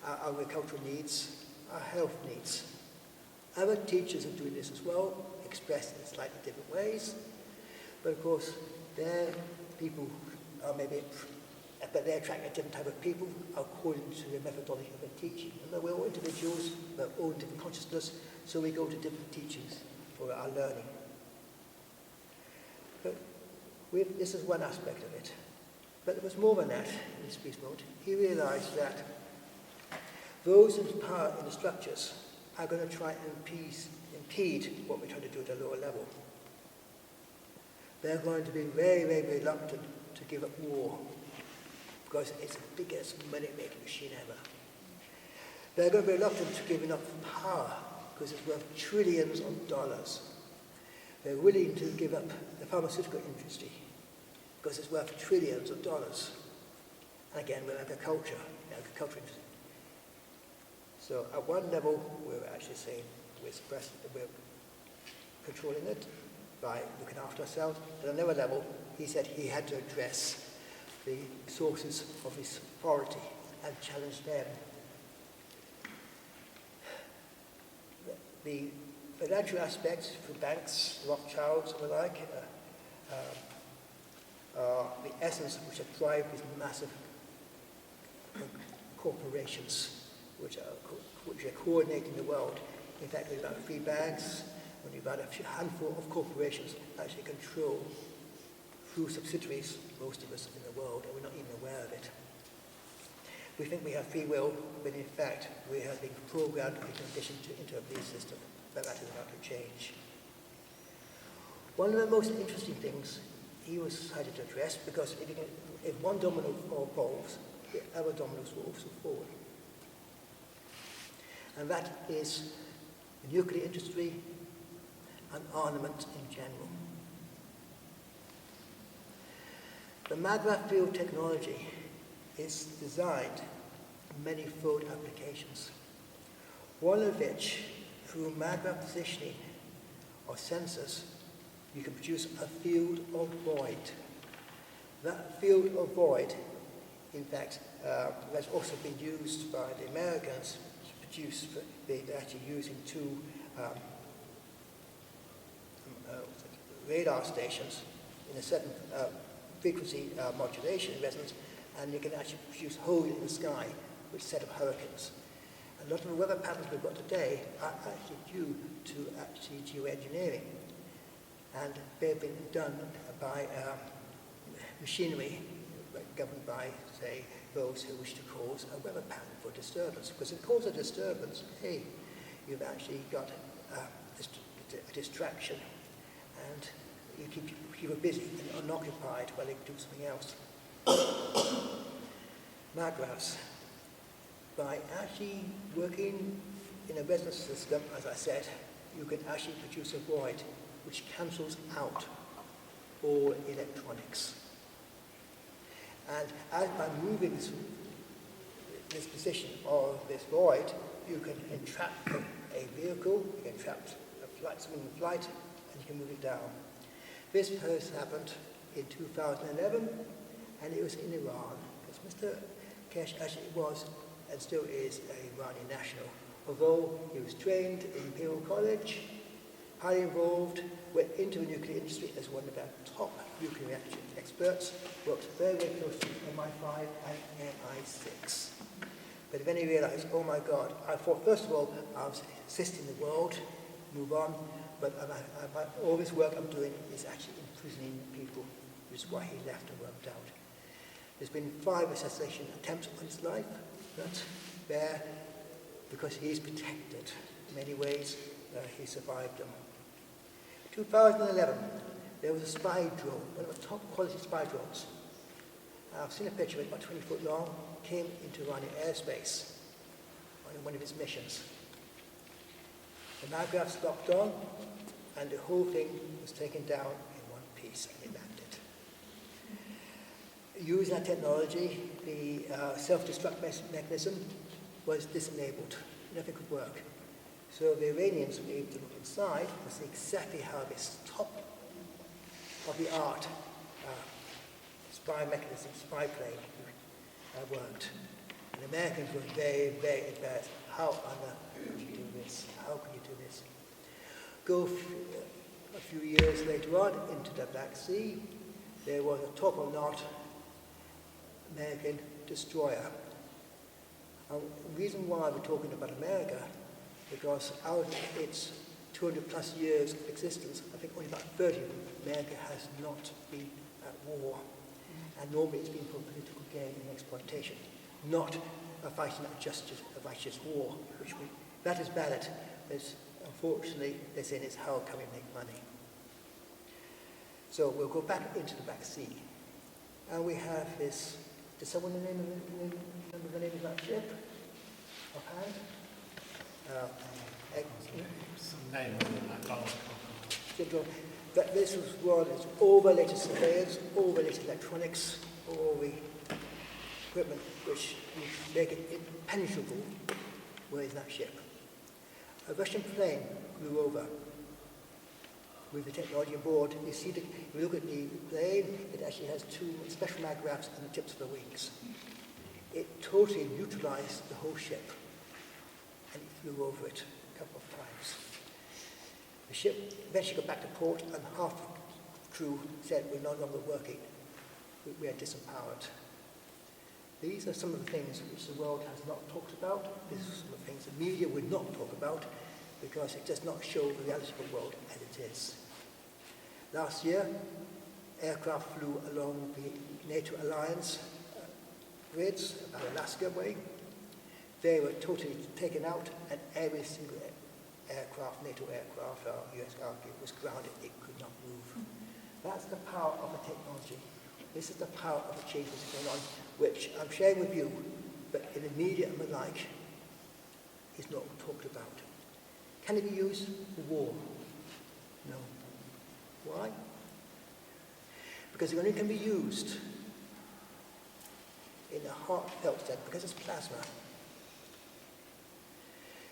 our agricultural needs, our health needs. Other teachers are doing this as well, expressed in slightly different ways, but of course, their people are maybe, but they're attracting a different type of people according to the methodology of their teaching. And we're all individuals, we're all different consciousness, so we go to different teachings for our learning. But This is one aspect of it. But there was more than that in this peace note. He realized that those in power in the structures are going to try and impede what we're trying to do at a lower level. They're going to be very, very reluctant to give up war because it's the biggest money-making machine ever. They're going to be reluctant to give enough power because it's worth trillions of dollars. They're willing to give up the pharmaceutical industry because it's worth trillions of dollars. And again, with agriculture, the agriculture industry. So at one level, we're actually saying we're controlling it by looking after ourselves. At another level, he said he had to address the sources of his authority and challenge them. The financial aspects for banks, Rothschilds and the like, are the essence which have driven these massive corporations which are coordinating the world. In fact, there's about 3 banks, only about a handful of corporations actually control, through subsidiaries, most of us in the world, and we're not even aware of it. We think we have free will, but in fact, we have been programmed and conditioned into a belief system, but that is about to change. One of the most interesting things he was decided to address, because if one domino falls, the other dominoes will also fall. And that is the nuclear industry and armament in general. The magma field technology is designed many-fold applications, one of which, through magma positioning or sensors, you can produce a field of void. That field of void, in fact, has also been used by the Americans to produce, they're actually using 2 radar stations in a certain frequency modulation resonance, and you can actually produce hole in the sky with a set of hurricanes. A lot of the weather patterns we've got today are actually due to geoengineering, and they've been done by machinery governed by, say, those who wish to cause a weather pattern for disturbance. Because if it causes a disturbance, hey, you've actually got a distraction, and you keep people busy and unoccupied while they do something else. Magravs, by actually working in a resonance system, as I said, you can actually produce a void which cancels out all electronics. And as by moving this position of this void, you can entrap a vehicle, you can entrap something in flight, and you can move it down. This first happened in 2011, and it was in Iran. Because Mr. Kesh actually was, and still is, a Iranian national. Although he was trained in Imperial College, highly involved, went into the nuclear industry as one of our top nuclear reactor experts, worked very, very closely with MI5 and MI6. But then he realized, oh my God, I thought, first of all, I was assisting the world, move on, but all this work I'm doing is actually imprisoning people, which is why he left and worked out. There's been 5 assassination attempts on his life, but there, because he's protected in many ways, he survived them. 2011, there was a spy drone, one of the top quality spy drones. I've seen a picture of it, about 20 foot long, came into Iranian airspace on one of its missions. The magravs locked on, and the whole thing was taken down in one piece, and it landed. Using that technology, the self-destruct mechanism was disabled. Nothing could work. So the Iranians were able to look inside and see exactly how this top of the art spy mechanism, spy plane worked. And the Americans were very, very advanced. How on earth could you do this? How could you do this? Go a few years later on into the Black Sea, there was a top-of-knot American destroyer. The reason why we're talking about America, because out of its 200 plus years of existence, I think only about 30 of them, America has not been at war. And normally it's been for political gain and exploitation, not a fighting a righteous war, that is valid, but unfortunately they're saying it's how can we make money. So we'll go back into the back sea. And we have this, does someone remember the name of that ship? Offhand? Some name on that That this was one, it's all the latest surveyors, all the latest electronics, all the equipment which would make it impenetrable with that ship. A Russian plane flew over with the technology on board. You see, if you look at the plane, it actually has two special magraphs on the tips of the wings. It totally neutralized the whole ship, and it flew over it a couple of times. The ship eventually got back to port, and half the crew said, we're no longer working. We are disempowered. These are some of the things which the world has not talked about. These are some of the things the media would not talk about because it does not show the reality of the world as it is. Last year, aircraft flew along the NATO alliance grids about Alaska way. They were totally taken out, and every single aircraft, NATO aircraft or US aircraft was grounded. It could not move. That's the power of the technology. This is the power of the changes going on, which I'm sharing with you, but in the media and the like, is not talked about. Can it be used for war? No. Why? Because it only can be used in a heartfelt sense, because it's plasma.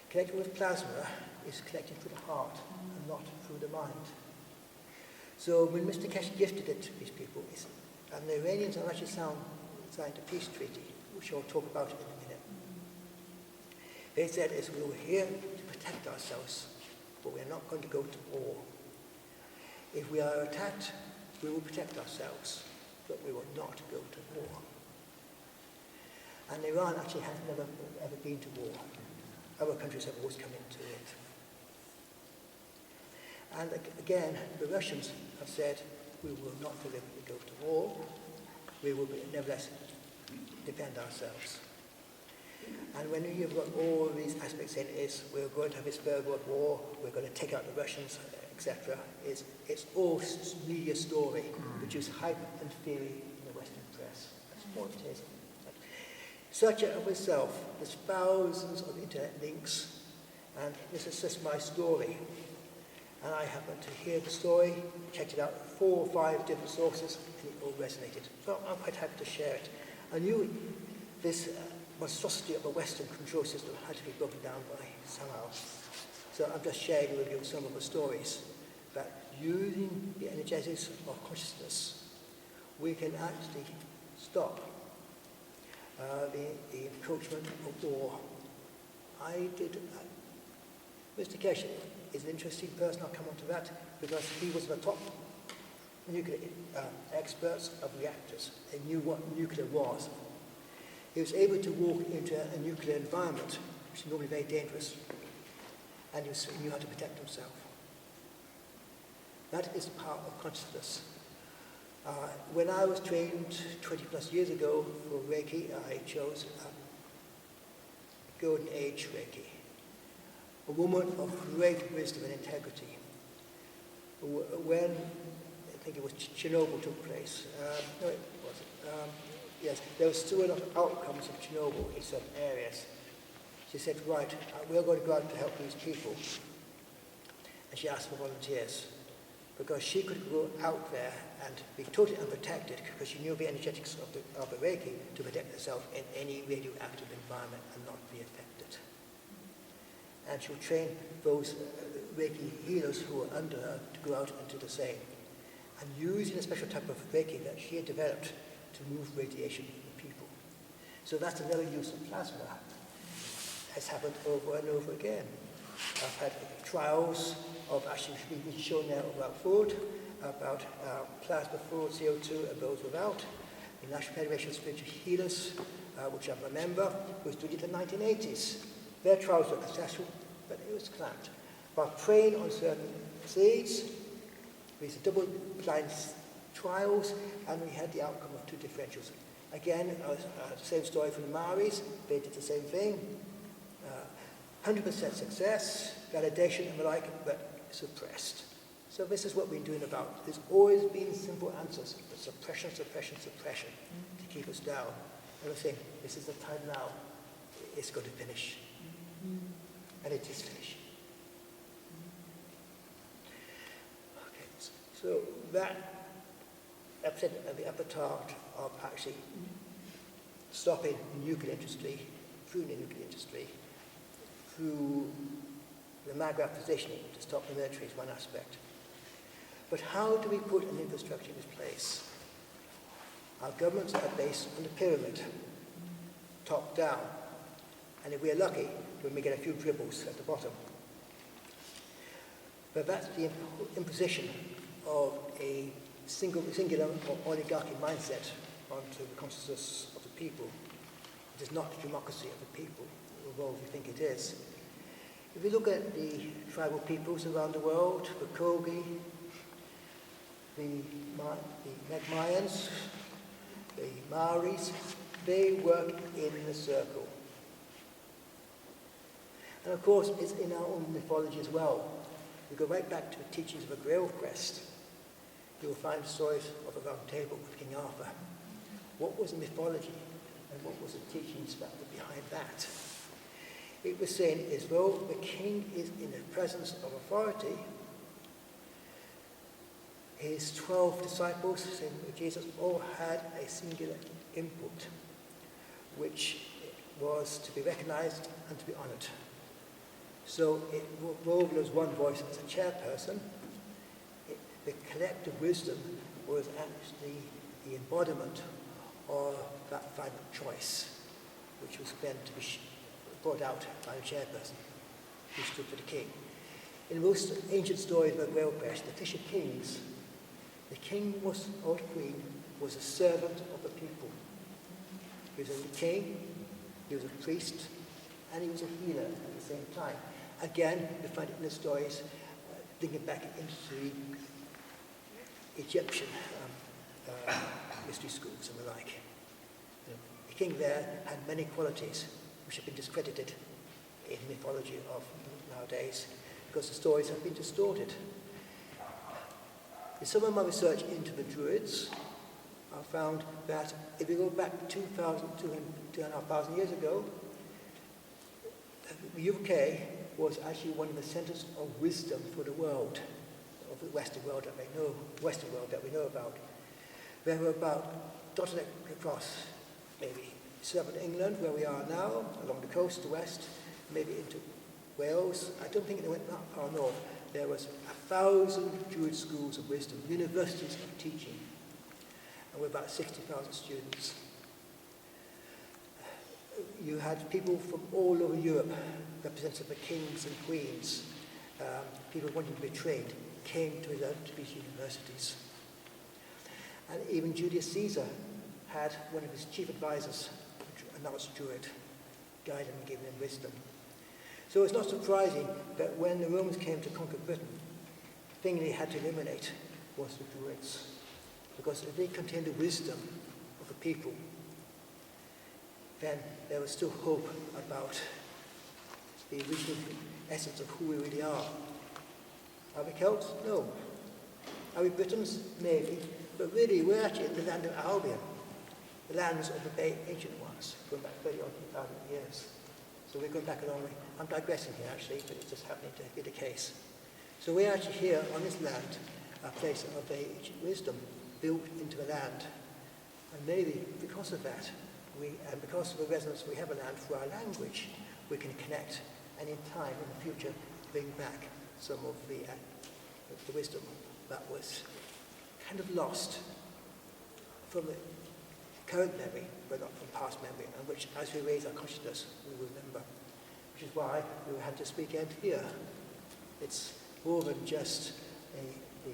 Connecting with plasma is connecting through the heart and not through the mind. So when Mr. Kesh gifted it to these people, and the Iranians have actually signed a peace treaty, which I'll talk about in a minute. They said, we were here to protect ourselves, but we're not going to go to war. If we are attacked, we will protect ourselves, but we will not go to war. And Iran actually has never ever been to war. Other countries have always come into it. And again, the Russians have said, we will not deliberately go to war. We will nevertheless defend ourselves. And when you've got all these aspects in it, we're going to have this Third World War, we're going to take out the Russians, etc. It's all media story, which is hype and theory in the Western press. That's what it is. Search it of itself. There's thousands of internet links, and this is just my story. And I happened to hear the story, checked it out, 4 or 5 different sources, and it all resonated. So I'm quite happy to share it. I knew this monstrosity of a Western control system had to be broken down by somehow. So I'm just sharing with you some of the stories that using the energetics of consciousness, we can actually stop the encroachment of war. Mr. Kesh is an interesting person, I'll come on to that, because he was the top nuclear experts of reactors. They knew what nuclear was. He was able to walk into a nuclear environment, which is normally very dangerous, and he knew how to protect himself. That is the power of consciousness. When I was trained 20 plus years ago for Reiki, I chose Golden Age Reiki, a woman of great wisdom and integrity. When, I think it was Chernobyl took place, no it wasn't, yes, there was still a lot of outcomes of Chernobyl in certain areas. She said, right, we're going to go out to help these people. And she asked for volunteers, because she could go out there and be totally unprotected, because she knew the energetics of the Reiki to protect herself in any radioactive environment and not be affected. And she would train those Reiki healers who were under her to go out and do the same. And using a special type of Reiki that she had developed to move radiation in people. So that's another use of plasma. Has happened over and over again. I've had trials of actually being shown now about food, about plasma food, CO2, and those without. The National Federation of Spiritual Healers, which I'm a member, was doing it in the 1980s. Their trials were successful, but it was clamped. By preying on certain seeds, with a double-blind trials, and we had the outcome of two differentials. Again, same story for the Maoris. They did the same thing. 100% success, validation and the like, but suppressed. So this is what we've been doing about. There's always been simple answers, but suppression, suppression, suppression to keep us down. And we're saying, this is the time now. It's going to finish. And it is finishing. Okay, so that represented at the upper part of actually stopping the nuclear industry, through the nuclear industry, through the Maghreb positioning to stop the military is one aspect. But how do we put an infrastructure in place? Our governments are based on the pyramid, top down. And if we're lucky, we may get a few dribbles at the bottom. But that's the imposition of a singular or oligarchy mindset onto the consciousness of the people. It is not the democracy of the people, although we think it is. If you look at the tribal peoples around the world, the Kogi, the Mayans, the Maoris, they work in the circle. And of course, it's in our own mythology as well. We go right back to the teachings of a Grail Quest. You will find stories of the Round Table with King Arthur. What was the mythology and what was the teachings that were behind that? It was saying as though the king is in the presence of authority, his 12 disciples, same with Jesus, all had a singular input, which was to be recognized and to be honored. So although there was one voice as a chairperson, the collective wisdom was actually the embodiment of that final choice, which was then to be brought out by the chairperson, who stood for the king. In most ancient stories about Grail Quest, the Fish of Kings, the king was, or the queen, was a servant of the people. He was a king, he was a priest, and he was a healer at the same time. Again, you find it in the stories, thinking back into the Egyptian mystery schools and the like. The king there had many qualities which have been discredited in mythology of nowadays because the stories have been distorted. In some of my research into the Druids, I found that if you go back 2,500 years ago, the UK was actually one of the centers of wisdom for the world, of the Western world that we know about. There were about dotted across, maybe southern England, where we are now, along the coast, the west, maybe into Wales. I don't think they went that far north. There was 1,000 Druid schools of wisdom, universities of teaching, and with about 60,000 students. You had people from all over Europe, representative of kings and queens, people wanting to be trained, came to these universities. And even Julius Caesar had one of his chief advisors, and that was a Druid, guiding and giving him wisdom. So it's not surprising that when the Romans came to conquer Britain, the thing they had to eliminate was the Druids, because if they contained the wisdom of the people, then there was still hope about the original essence of who we really are. Are we Celts? No. Are we Britons? Maybe. But really, we're actually in the land of Albion, the lands of the ancient ones, going back 30,000 years. So we're going back a long way. I'm digressing here, actually, but it's just happening to be the case. So we're actually here on this land, a place of ancient wisdom built into the land. And maybe because of that, and because of the resonance we have a land through our language, we can connect and in time, in the future, bring back some of the wisdom that was kind of lost from the current memory, but not from past memory, and which, as we raise our consciousness, we will remember. Which is why we had to speak out here. It's more than just the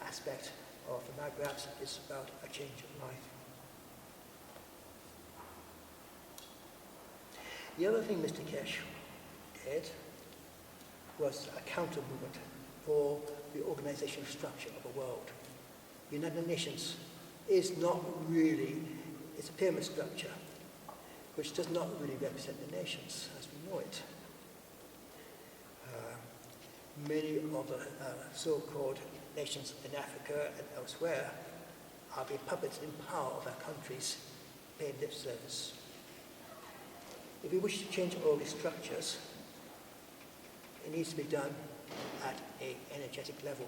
aspect of the Maghrabs, it's about a change of life. The other thing Mr. Kesh did was a counter-movement for the organizational structure of the world. United Nations is not really, it's a pyramid structure which does not really represent the nations as we know it. Many of the so-called nations in Africa and elsewhere are being puppets in power of our countries, paying lip service. If we wish to change all these structures, it needs to be done at an energetic level.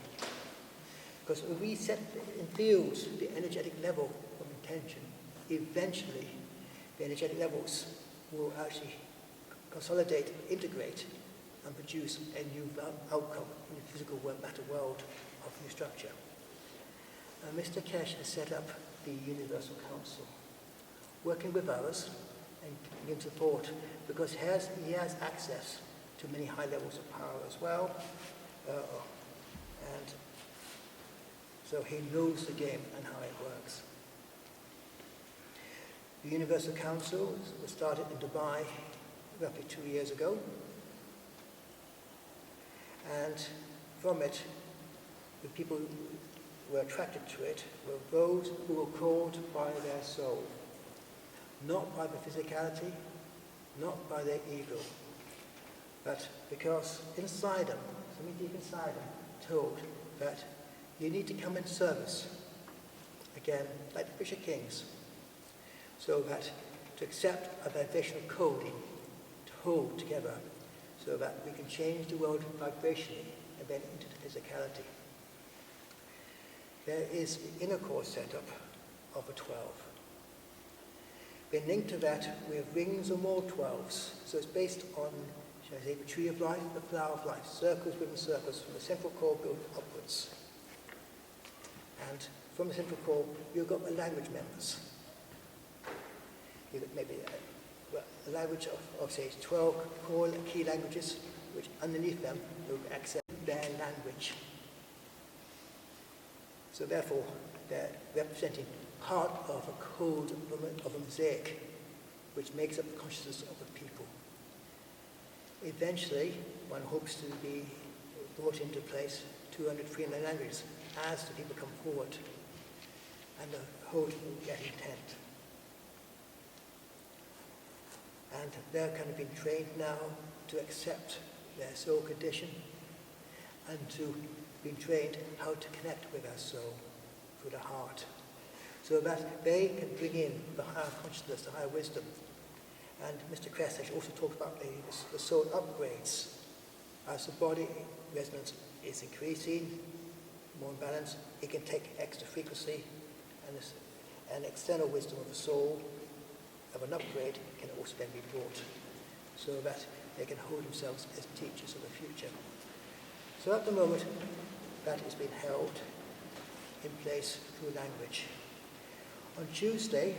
Because if we set in fields the energetic level of intention, eventually the energetic levels will actually consolidate, integrate, and produce a new outcome in the physical matter world of new structure. Mr. Kesh has set up the Universal Council, working with others and giving support because he has access to many high levels of power as well, and so he knows the game and how it works. The Universal Council was started in Dubai roughly 2 years ago, and from it, the people who were attracted to it were those who were called by their soul, not by the physicality, not by their ego, but because inside them, something deep inside them, told that you need to come in service, again, like the Fisher Kings, so that to accept a vibrational coding, to hold together, so that we can change the world vibrationally and then into the physicality. There is the inner core setup of a 12. Been linked to that with rings or more 12s, so it's based on, shall I say, the tree of life, the flower of life, circles within circles, from the central core built upwards. And from the central core, you've got the language members. You've got maybe a language of say, 12 core key languages, which underneath them, you'll accept their language. So therefore, they're representing part of a code of a mosaic, which makes up the consciousness of the people. Eventually, one hopes to be brought into place 200, 300 languages as the people come forward, and the whole will get intent. And they're kind of being trained now to accept their soul condition and to be trained how to connect with their soul through the heart, so that they can bring in the higher consciousness, the higher wisdom. And Mr. Kress actually also talked about the soul upgrades. As the body resonance is increasing, more in balance, it can take extra frequency, and an external wisdom of the soul of an upgrade can also then be brought, so that they can hold themselves as teachers of the future. So at the moment, that is being held in place through language. On Tuesday,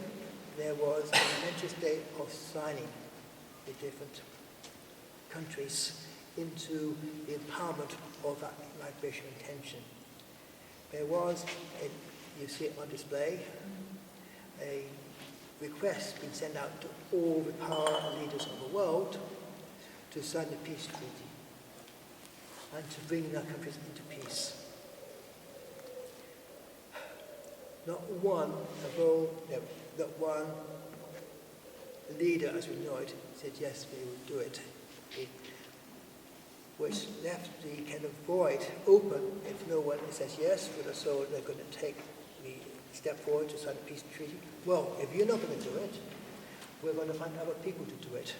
there was a momentous day of signing the different countries into the empowerment of that vibration intention. There was, you see it on display, a request being sent out to all the power leaders of the world to sign the peace treaty and to bring their countries into peace. Not one leader, as we know it, said yes, we will do it. Which left the kind of void open if no one says yes, with a soul they're going to take the step forward to sign a peace treaty. Well, if you're not going to do it, we're going to find other people to do it,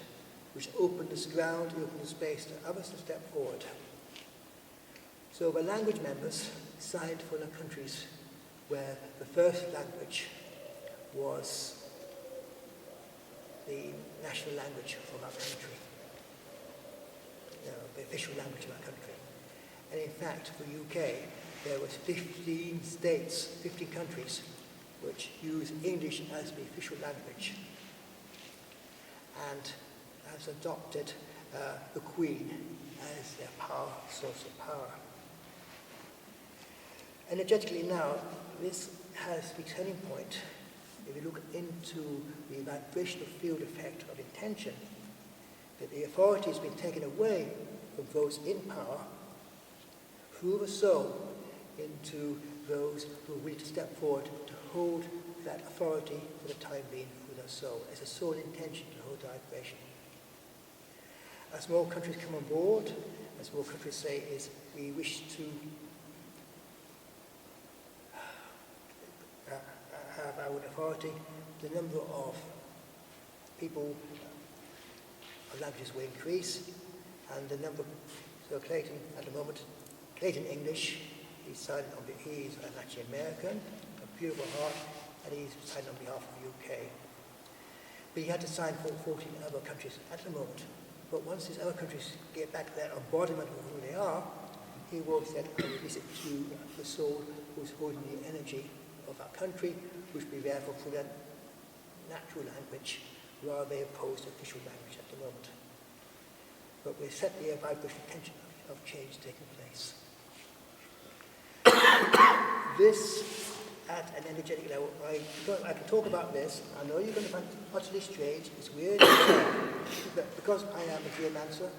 which open this ground, open the space to others to step forward. So the language members signed for the countries where the first language was the national language of our country, the official language of our country. And in fact, for the UK, there was 15 states, 15 countries, which use English as the official language, and has adopted the Queen as their source of power. Energetically now, this has the turning point. If you look into the vibrational field effect of intention, that the authority has been taken away from those in power through the soul into those who are willing to step forward to hold that authority for the time being for their soul. It's a sole intention to hold the vibration. As more countries come on board, as more countries say is we wish to have our authority, the number of people of languages will increase, and the number, so Clayton at the moment, Clayton English, he's actually American, a beautiful heart, and he's signed on behalf of the UK. But he had to sign for 14 other countries at the moment. But once these other countries get back to their embodiment of who they are, he will said, I release it to the soul who's holding the energy of our country, which will be therefore for their natural language, rather than opposed to official language at the moment. But we set the vibration tension of change taking place. This, at an energetic level, I can talk about this. I know you're going to find it utterly strange, it's weird, but because I am a geomancer,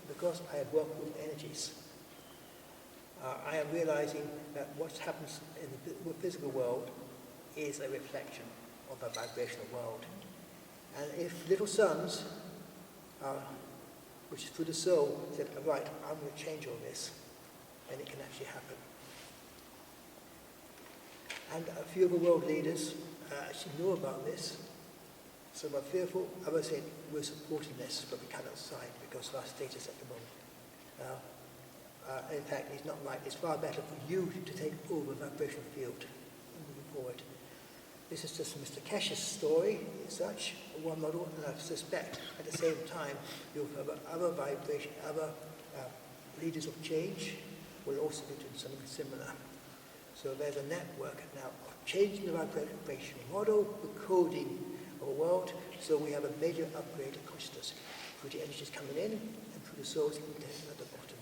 because I have worked with energies, I am realizing that what happens in the physical world is a reflection of the vibrational world. And if little sons, which is through the soul, said, right, I'm going to change all this, then it can actually happen. And a few of the world leaders actually know about this. Some are fearful, others say, we're supporting this, but we cannot sign because of our status at the moment. In fact, it's not right. It's far better for you to take over the vibrational field moving forward. This is just Mr. Kesh's story, as such, one model, and I suspect at the same time you'll have other leaders of change will also be doing something similar. So there's a network now of changing the vibrational model, the coding of a world, so we have a major upgrade of consciousness through the energies coming in and through the souls contained at the bottom.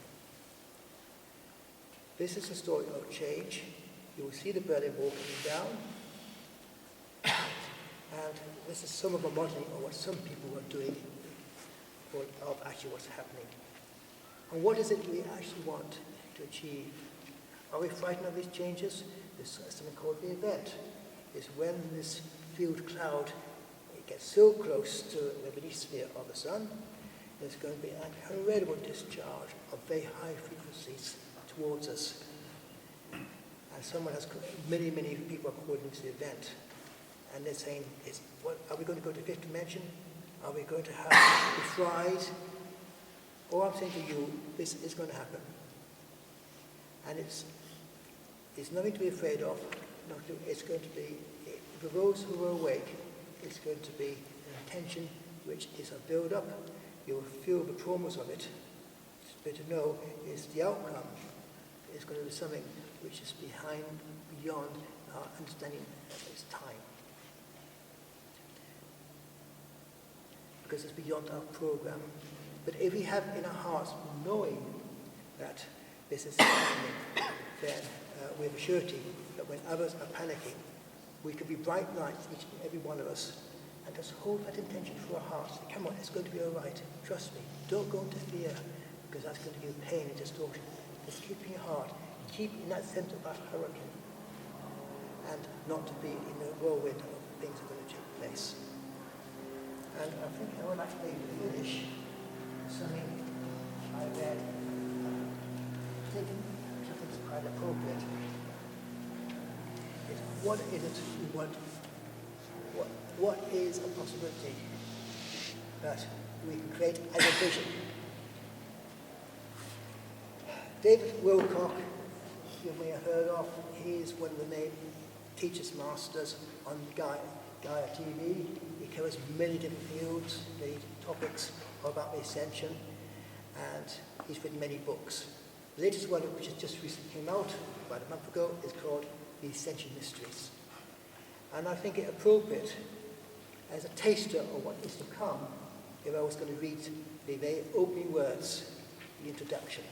This is a story of change. You will see the Berlin Wall coming down. And this is some of the modeling of what some people are doing of actually what's happening. And what is it we actually want to achieve? Are we frightened of these changes? There's something called the event. It's when this field cloud it gets so close to the beneath sphere of the sun, there's going to be an incredible discharge of very high frequencies towards us. And many people are calling this the event. And they're saying, are we going to go to the fifth dimension? Are we going to have the fries? All I'm saying to you, this is going to happen. And it's nothing to be afraid of. It's going to be, for those who are awake, it's going to be an intention which is a build-up. You will feel the traumas of it. It's better to know is the outcome is going to be something which is beyond our understanding of its time. Because it's beyond our program. But if we have in our hearts knowing that this is happening, then we have a surety that when others are panicking, we can be bright lights, each and every one of us, and just hold that intention for our hearts. Come on, it's going to be all right. Trust me. Don't go into fear, because that's going to give you pain and distortion. Just keep in your heart. Keep in that sense of that hurricane, and not to be in the whirlwind of things that are going to take place. And I think I would actually finish with something I read, taken something that's quite appropriate. What is it we want? What is a possibility that we can create as a vision? David Wilcock, you may have heard of, he is one of the main teachers masters on Gaia TV. He covers many different fields, many topics about the ascension, and he's written many books. The latest one, which has just recently came out about a month ago, is called The Ascension Mysteries. And I think it appropriate as a taster of what is to come if I was going to read the very opening words, the introduction.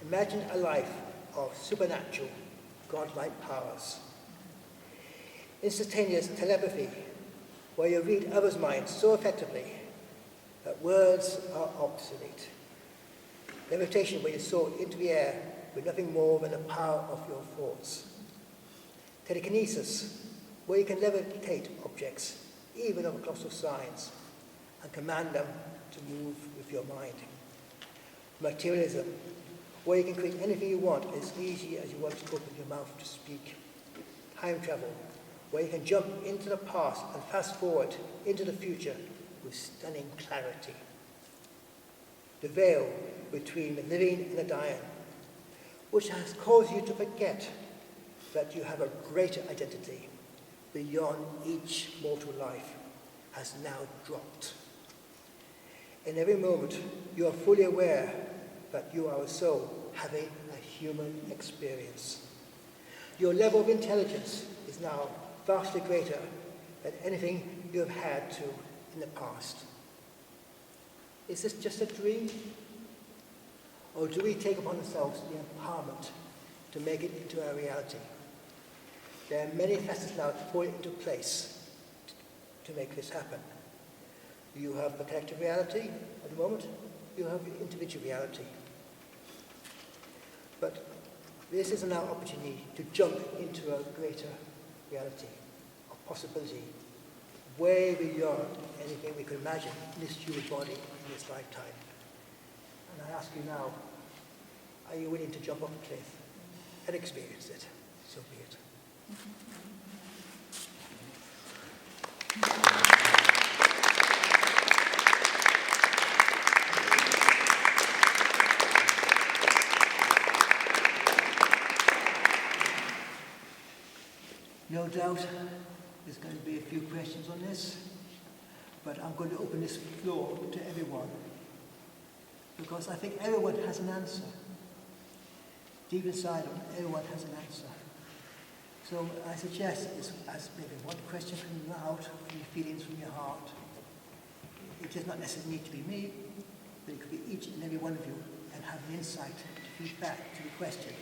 Imagine a life of supernatural, godlike powers. Instantaneous telepathy, where you read others' minds so effectively that words are obsolete. Levitation, where you soar into the air with nothing more than the power of your thoughts. Telekinesis, where you can levitate objects, even of colossal size, and command them to move with your mind. Materialism, where you can create anything you want as easy as you want to open your mouth to speak. Time travel, where you can jump into the past and fast forward into the future with stunning clarity. The veil between the living and the dying, which has caused you to forget that you have a greater identity beyond each mortal life, has now dropped. In every moment, you are fully aware that you are a soul having a human experience. Your level of intelligence is now vastly greater than anything you have had to in the past. Is this just a dream? Or do we take upon ourselves the empowerment to make it into a reality? There are many facets now to fall into place to make this happen. You have the collective reality at the moment, you have the individual reality. But this is now an opportunity to jump into a greater reality of possibility, way beyond anything we could imagine in this human body in this lifetime. And I ask you now, are you willing to jump off a cliff and experience it? So be it. No doubt there's going to be a few questions on this, but I'm going to open this floor to everyone, because I think everyone has an answer. Deep inside them, everyone has an answer. So I suggest as maybe one question from you out, from your feelings, from your heart. It does not necessarily need to be me, but it could be each and every one of you, and have an insight to feed back to the question,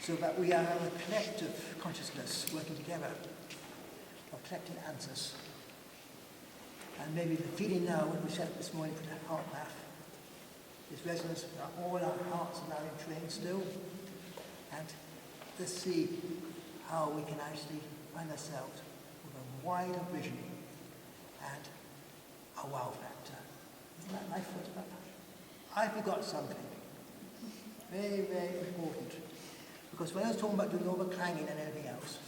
so that we are a collective consciousness working together of collecting answers. And maybe the feeling now, when we set up this morning for the heart math, is resonance that all our hearts are now in train still, and let's see how we can actually find ourselves with a wider vision and a wow factor. Isn't that life for us? I forgot something very, very important. Because when I was talking about doing all the clanging and everything else,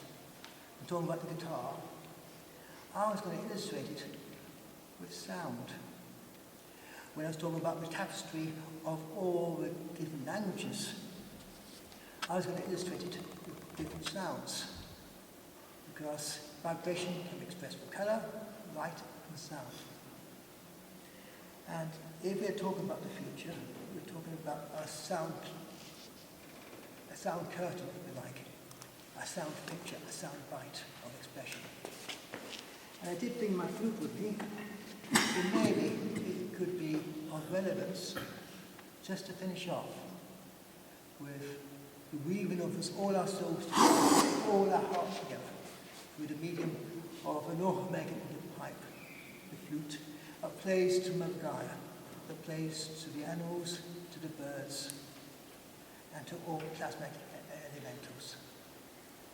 and talking about the guitar, I was going to illustrate it with sound. When I was talking about the tapestry of all the different languages, I was going to illustrate it with different sounds. Because vibration can be expressed with colour, light, and sound. And if we're talking about the future, we're talking about a sound curtain, if you like, a sound picture, a sound bite of expression. And I did bring my flute with me, so maybe it could be of relevance just to finish off with the weaving of us, all our souls together, all our hearts together, through the medium of a North American pipe, the flute, that plays to Mother Gaia, that plays to the animals, to the birds, and to all plasmatic elementals.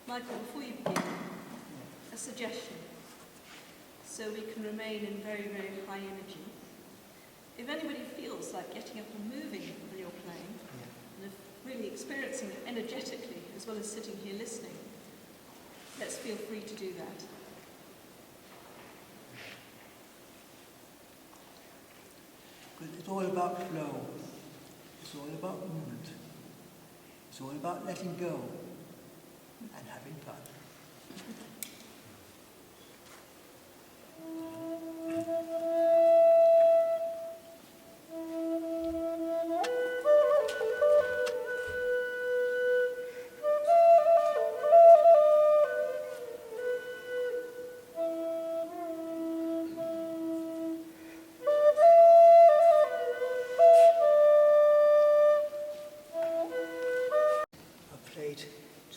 Michael, before you begin, a suggestion, so we can remain in very, very high energy. If anybody feels like getting up and moving when you're playing, and if really experiencing it energetically, as well as sitting here listening, let's feel free to do that. Because it's all about flow. It's all about movement. It's all about letting go and having fun.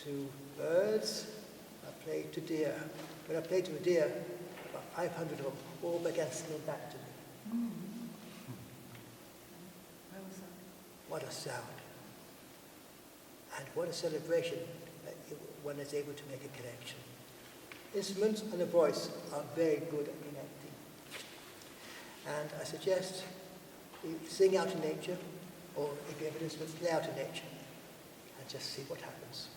To birds, I played to deer. When I played to a deer, about 500 of them all began singing back to me. Where was that? What a sound. And what a celebration that one is able to make a connection. Instruments and a voice are very good at connecting. And I suggest you sing out in nature, or if you have an instrument, play out in nature, and just see what happens.